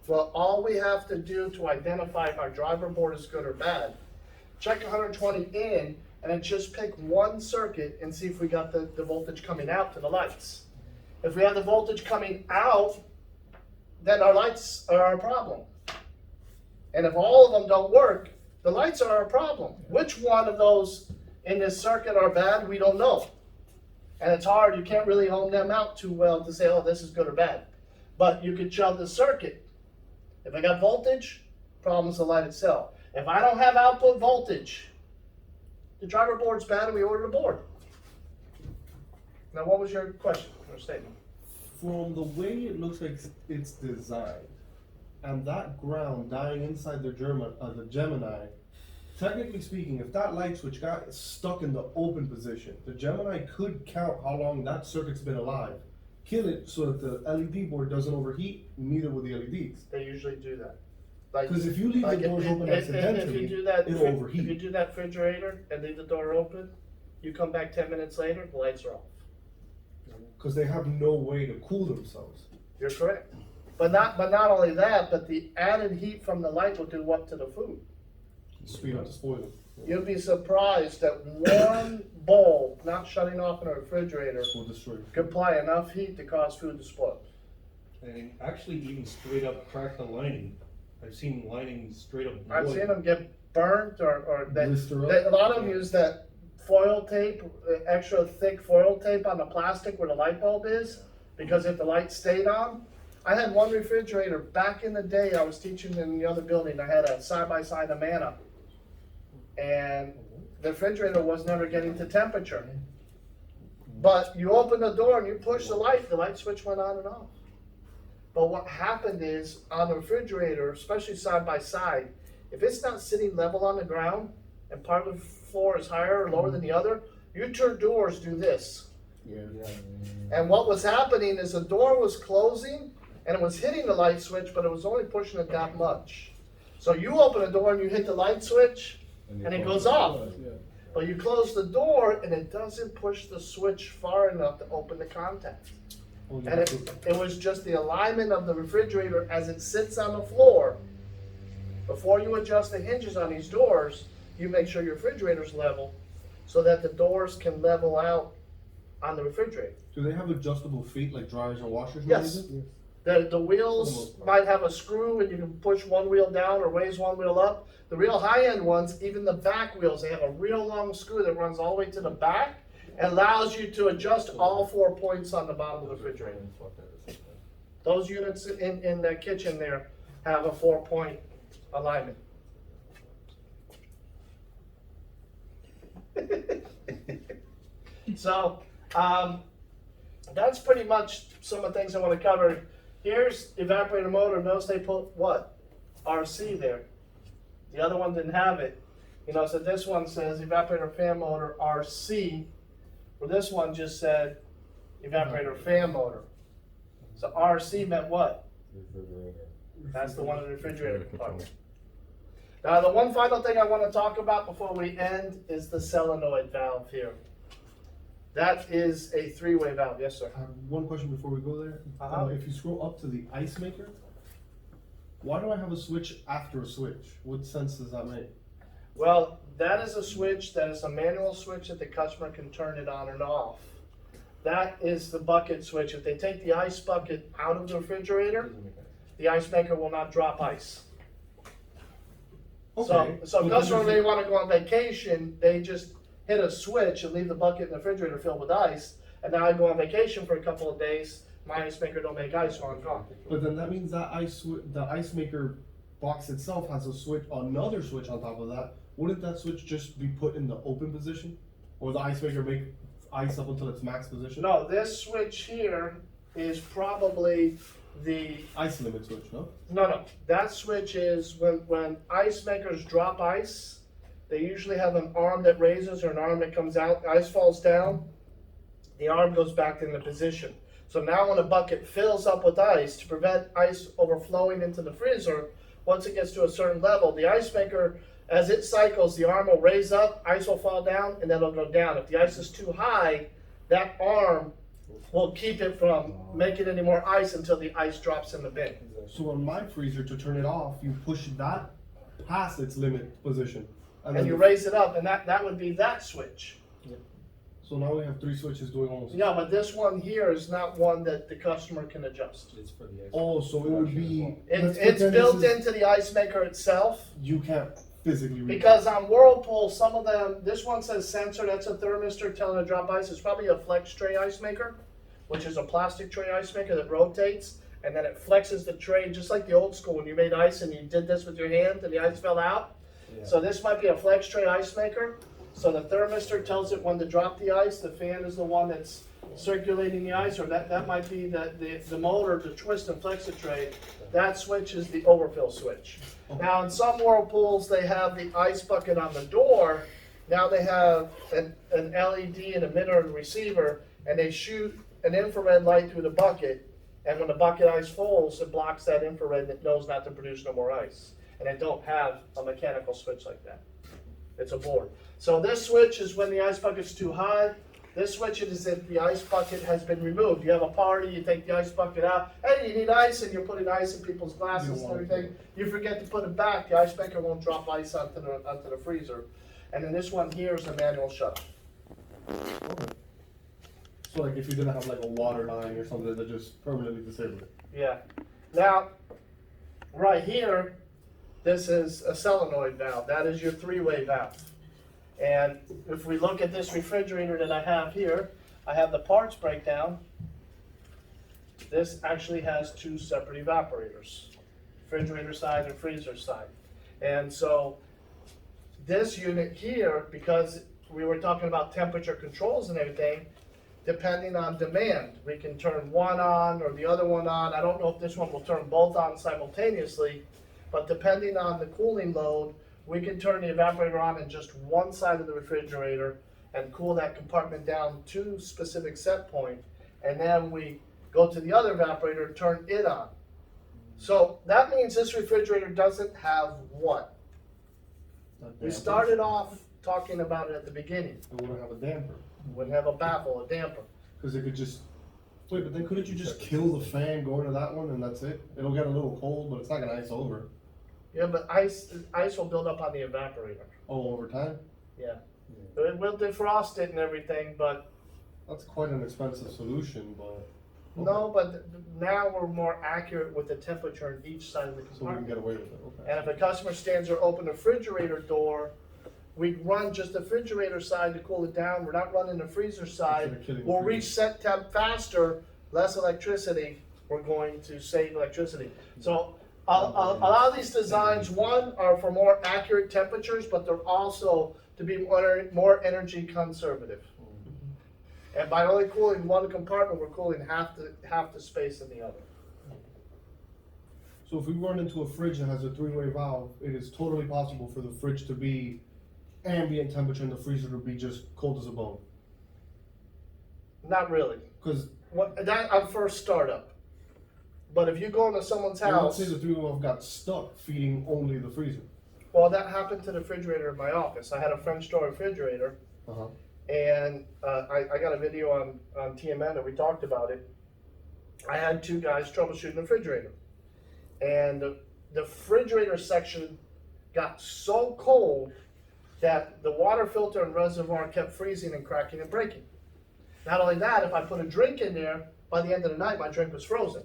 Well, all we have to do to identify if our driver board is good or bad, check 120 in, and then just pick one circuit and see if we got the voltage coming out to the lights. If we have the voltage coming out, then our lights are our problem. And if all of them don't work, the lights are our problem. Which one of those in this circuit are bad, we don't know. And it's hard, you can't really hone them out too well to say, oh, this is good or bad. But you could show the circuit. If I got voltage, problem's the light itself. If I don't have output voltage, the driver board's bad and we order the board. Now, what was your question or statement?
From the way it looks like it's designed, and that ground dying inside the Gemini, technically speaking, if that light switch got stuck in the open position, the Gemini could count how long that circuit's been alive, kill it so that the LED board doesn't overheat, neither will the LEDs.
They usually do that. Like,
Because if you leave the doors open
if
accidentally,
you do that,
it'll
if you
overheat.
do that refrigerator and leave the door open, you come back 10 minutes later, the lights are off.
Because they have no way to cool themselves.
You're correct. But not only that, but the added heat from the light will do what to the food?
Speed up to spoil them.
You'd be surprised that one bowl not shutting off in a refrigerator
Will destroy.
could apply enough heat to cause food to spoil.
And actually even straight up crack the lining. I've seen lining straight up.
I've
wood.
seen them get burnt or
Blister up.
a lot of them use that foil tape, extra thick foil tape on the plastic where the light bulb is, because if the light stayed on. I had one refrigerator back in the day, I was teaching in the other building, I had a side-by-side Amana. And the refrigerator was never getting to temperature. But you open the door and you push the light switch went on and off. But what happened is, on the refrigerator, especially side by side, if it's not sitting level on the ground, and part of the floor is higher or lower than the other, your two doors do this.
Yeah.
And what was happening is the door was closing, and it was hitting the light switch, but it was only pushing it that much. So you open the door and you hit the light switch, and it goes off. But you close the door, and it doesn't push the switch far enough to open the contact. And it was just the alignment of the refrigerator as it sits on the floor. Before you adjust the hinges on these doors, you make sure your refrigerator's level so that the doors can level out on the refrigerator.
Do they have adjustable feet like dryers or washers?
Yes. The wheels might have a screw and you can push one wheel down or raise one wheel up. The real high-end ones, even the back wheels, they have a real long screw that runs all the way to the back and allows you to adjust all 4 points on the bottom of the refrigerator. Those units in the kitchen there have a 4-point alignment. So, that's pretty much some of the things I want to cover. Here's evaporator motor. Notice they put what? RC there. The other one didn't have it. You know, so this one says evaporator fan motor RC. Well, this one just said evaporator fan motor. So RC meant what?
Refrigerator.
That's the one in the refrigerator compartment. Now, the one final thing I want to talk about before we end is the solenoid valve here. That is a 3-way valve. Yes, sir.
I have one question before we go there.
Uh-huh.
If you scroll up to the ice maker, why do I have a switch after a switch? What sense does that make?
Well, that is a switch, that is a manual switch that the customer can turn it on and off. That is the bucket switch. If they take the ice bucket out of the refrigerator, the ice maker will not drop ice.
Okay.
So customer may want to go on vacation, they just hit a switch and leave the bucket in the refrigerator filled with ice, and now I go on vacation for a couple of days, my ice maker don't make ice, so I'm gone.
But then that means that the ice maker box itself has a switch, another switch on top of that. Wouldn't that switch just be put in the open position? Or the ice maker make ice up until its max position?
No, this switch here is probably the,
Ice limit switch, no?
no, that switch is when ice makers drop ice, they usually have an arm that raises or an arm that comes out, ice falls down, the arm goes back into position. So now when a bucket fills up with ice, to prevent ice overflowing into the freezer, once it gets to a certain level, the ice maker, as it cycles, the arm will raise up, ice will fall down, and then it'll go down. If the ice is too high, that arm will keep it from making any more ice until the ice drops in the bin.
So on my freezer, to turn it off, you push that past its limit position.
And you raise it up, and that would be that switch.
So now we have 3 switches doing almost.
Yeah, but this one here is not one that the customer can adjust.
It's for the.
Oh, so it would be.
It's built into the ice maker itself.
You can't physically read.
Because on Whirlpool, some of them, this one says sensor, that's a thermistor telling it to drop ice. It's probably a flex tray ice maker, which is a plastic tray ice maker that rotates, and then it flexes the tray, just like the old school when you made ice and you did this with your hand and the ice fell out.
Yeah.
So this might be a flex tray ice maker. So the thermistor tells it when to drop the ice. The fan is the one that's circulating the ice, or that might be the motor, the twist and flex it tray. That switch is the overfill switch. Now, in some whirlpools, they have the ice bucket on the door. Now they have an LED, an emitter, and receiver, and they shoot an infrared light through the bucket. And when the bucket ice falls, it blocks that infrared and it knows not to produce no more ice. And they don't have a mechanical switch like that. It's a board. So this switch is when the ice bucket's too high. This switch is if the ice bucket has been removed. You have a party, you take the ice bucket out. Hey, you need ice, and you're putting ice in people's glasses and everything. You forget to put it back. The ice maker won't drop ice onto the freezer. And then this one here is a manual shutoff.
Okay. So like if you're gonna have like a water line or something that just permanently disable it.
Yeah. Now, right here, this is a solenoid valve. That is your three-way valve. And if we look at this refrigerator that I have here, I have the parts breakdown. This actually has two separate evaporators, refrigerator side and freezer side. And so this unit here, because we were talking about temperature controls and everything, depending on demand, we can turn one on or the other one on. I don't know if this one will turn both on simultaneously, but depending on the cooling load, we can turn the evaporator on in just one side of the refrigerator and cool that compartment down to specific set point, and then we go to the other evaporator and turn it on. So that means this refrigerator doesn't have what? We started off talking about it at the beginning.
It wouldn't have a damper.
Wouldn't have a baffle, a damper.
Because it could just, wait, but then couldn't you just kill the fan going to that one and that's it? It'll get a little cold, but it's not gonna ice over.
Yeah, but ice will build up on the evaporator.
Oh, over time?
Yeah. It will defrost it and everything, but
That's quite an expensive solution, but.
no, but now we're more accurate with the temperature in each side of the
So we can
compartment.
get away with it, okay.
And if a customer stands or open the refrigerator door, we run just the refrigerator side to cool it down. We're not running the freezer side.
Instead of killing the
We'll
freezer.
reach set temp faster, less electricity. We're going to save electricity. So a lot of these designs, one, are for more accurate temperatures, but they're also to be more energy conservative. And by only cooling one compartment, we're cooling half the space in the other.
So if we run into a fridge that has a three-way valve, it is totally possible for the fridge to be ambient temperature and the freezer to be just cold as a bone.
Not really.
Because
That on first startup. But if you go into someone's
let's
house,
say the three-way valve got stuck feeding only the freezer.
well, that happened to the refrigerator in my office. I had a French door refrigerator,
Uh-huh.
and I got a video on TMN and we talked about it. I had two guys troubleshooting the refrigerator, and the refrigerator section got so cold that the water filter and reservoir kept freezing and cracking and breaking. Not only that, if I put a drink in there, by the end of the night, my drink was frozen.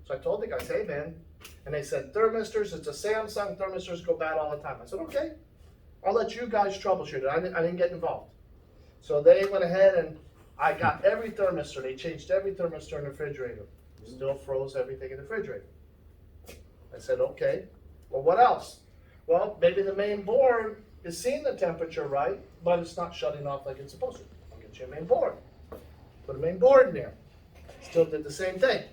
So I told the guys, hey man, and they said, thermistors, it's a Samsung, thermistors go bad all the time. I said, okay, I'll let you guys troubleshoot it. I didn't get involved. So they went ahead and I got every thermistor. They changed every thermistor in the refrigerator. Still froze everything in the refrigerator. I said, okay, well, what else? Well, maybe the main board is seeing the temperature right, but it's not shutting off like it's supposed to. I'll get you a main board. Put a main board in there. Still did the same thing.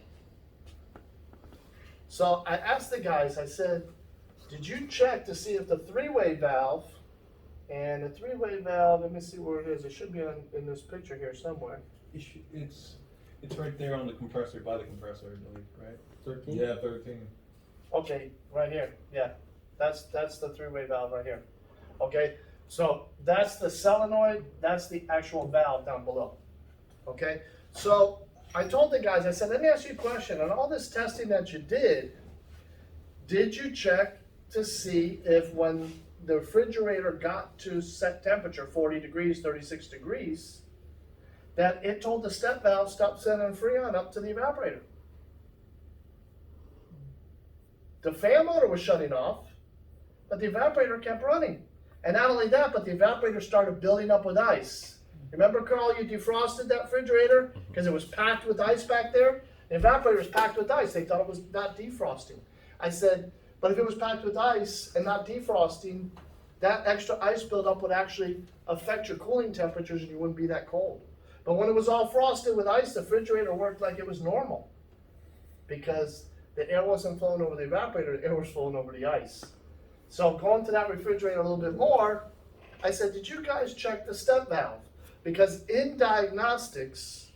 So I asked the guys, I said, did you check to see if the three-way valve, and the three-way valve, let me see where it is. It should be in this picture here somewhere.
It's right there on the compressor, by the compressor, I believe, right?
13?
Yeah, 13.
Okay, right here, yeah. That's the three-way valve right here. Okay, so that's the solenoid, that's the actual valve down below. Okay, so I told the guys, I said, let me ask you a question. On all this testing that you did you check to see if when the refrigerator got to set temperature, 40 degrees, 36 degrees, that it told the step valve, stop sending freon up to the evaporator? The fan motor was shutting off, but the evaporator kept running. And not only that, but the evaporator started building up with ice. Remember, Carl, you defrosted that refrigerator because it was packed with ice back there? The evaporator was packed with ice. They thought it was not defrosting. I said, but if it was packed with ice and not defrosting, that extra ice buildup would actually affect your cooling temperatures and you wouldn't be that cold. But when it was all frosted with ice, the refrigerator worked like it was normal. Because the air wasn't flowing over the evaporator, the air was flowing over the ice. So going to that refrigerator a little bit more, I said, did you guys check the step valve? Because in diagnostics,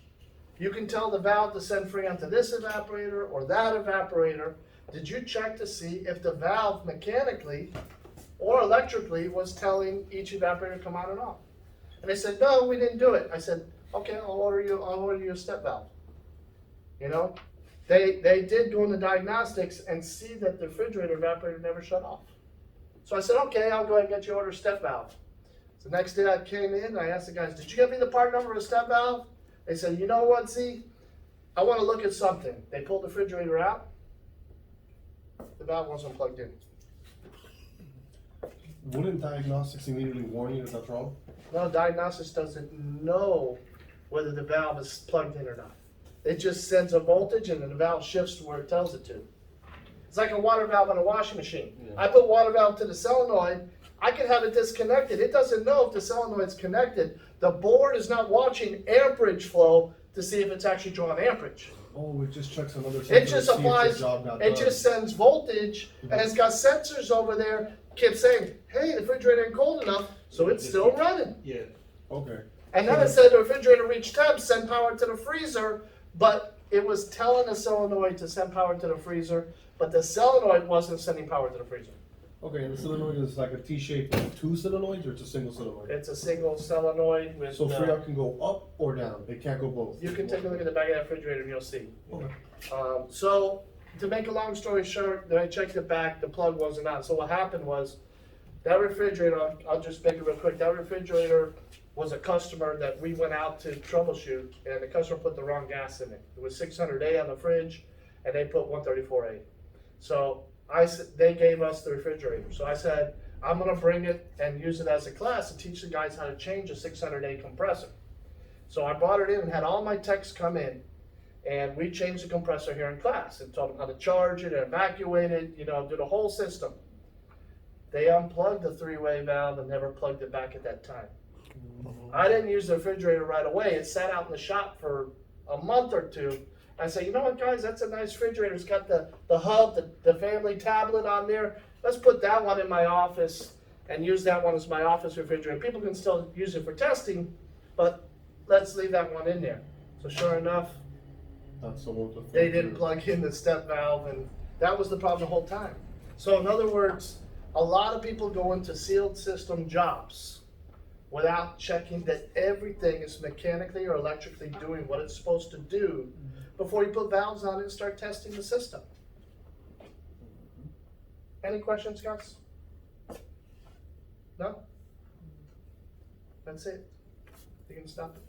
you can tell the valve to send freon to this evaporator or that evaporator. Did you check to see if the valve mechanically or electrically was telling each evaporator to come on and off? And they said, no, we didn't do it. I said, okay, I'll order you a step valve. You know, they did go into diagnostics and see that the refrigerator evaporator never shut off. So I said, okay, I'll go ahead and get you order a step valve. So the next day I came in, I asked the guys, did you give me the part number of a step valve? They said, you know what, Z? I want to look at something. They pulled the refrigerator out. The valve wasn't plugged in.
Wouldn't diagnostics immediately warn you that that's wrong?
No, diagnostics doesn't know whether the valve is plugged in or not. It just sends a voltage and then the valve shifts to where it tells it to. It's like a water valve on a washing machine.
Yeah.
I put water valve to the solenoid, I can have it disconnected. It doesn't know if the solenoid's connected. The board is not watching amperage flow to see if it's actually drawing amperage.
Oh, it just checks another sensor
It
to
just
see if the
applies,
job got
it
done.
just sends voltage, and it's got sensors over there, kept saying, hey, the refrigerator ain't cold enough, so it's still running.
Yeah.
Okay.
And then it said the refrigerator reached temps, send power to the freezer, but it was telling the solenoid to send power to the freezer, but the solenoid wasn't sending power to the freezer.
Okay, and the solenoid is like a T-shape with two solenoids, or it's a single solenoid?
It's a single solenoid with,
So freon can go up or down, it can't go both?
you can take a look at the back of that refrigerator and you'll see.
Okay.
So, to make a long story short, then I checked it back, the plug wasn't on. So what happened was, that refrigerator, I'll just make it real quick, that refrigerator was a customer that we went out to troubleshoot, and the customer put the wrong gas in it. It was 600A on the fridge, and they put 134A. So, they gave us the refrigerator. So I said, I'm gonna bring it and use it as a class and teach the guys how to change a 600A compressor. So I brought it in and had all my techs come in, and we changed the compressor here in class and taught them how to charge it, evacuate it, you know, do the whole system. They unplugged the three-way valve and never plugged it back at that time. I didn't use the refrigerator right away. It sat out in the shop for a month or two. I said, you know what, guys, that's a nice refrigerator. It's got the hub, the family tablet on there. Let's put that one in my office and use that one as my office refrigerator. People can still use it for testing, but let's leave that one in there. So sure enough,
That's the one with the
they didn't plug in the step valve, and that was the problem the whole time. So in other words, a lot of people go into sealed system jobs without checking that everything is mechanically or electrically doing what it's supposed to do before you put valves on it and start testing the system. Any questions, guys? No? That's it. You can stop it.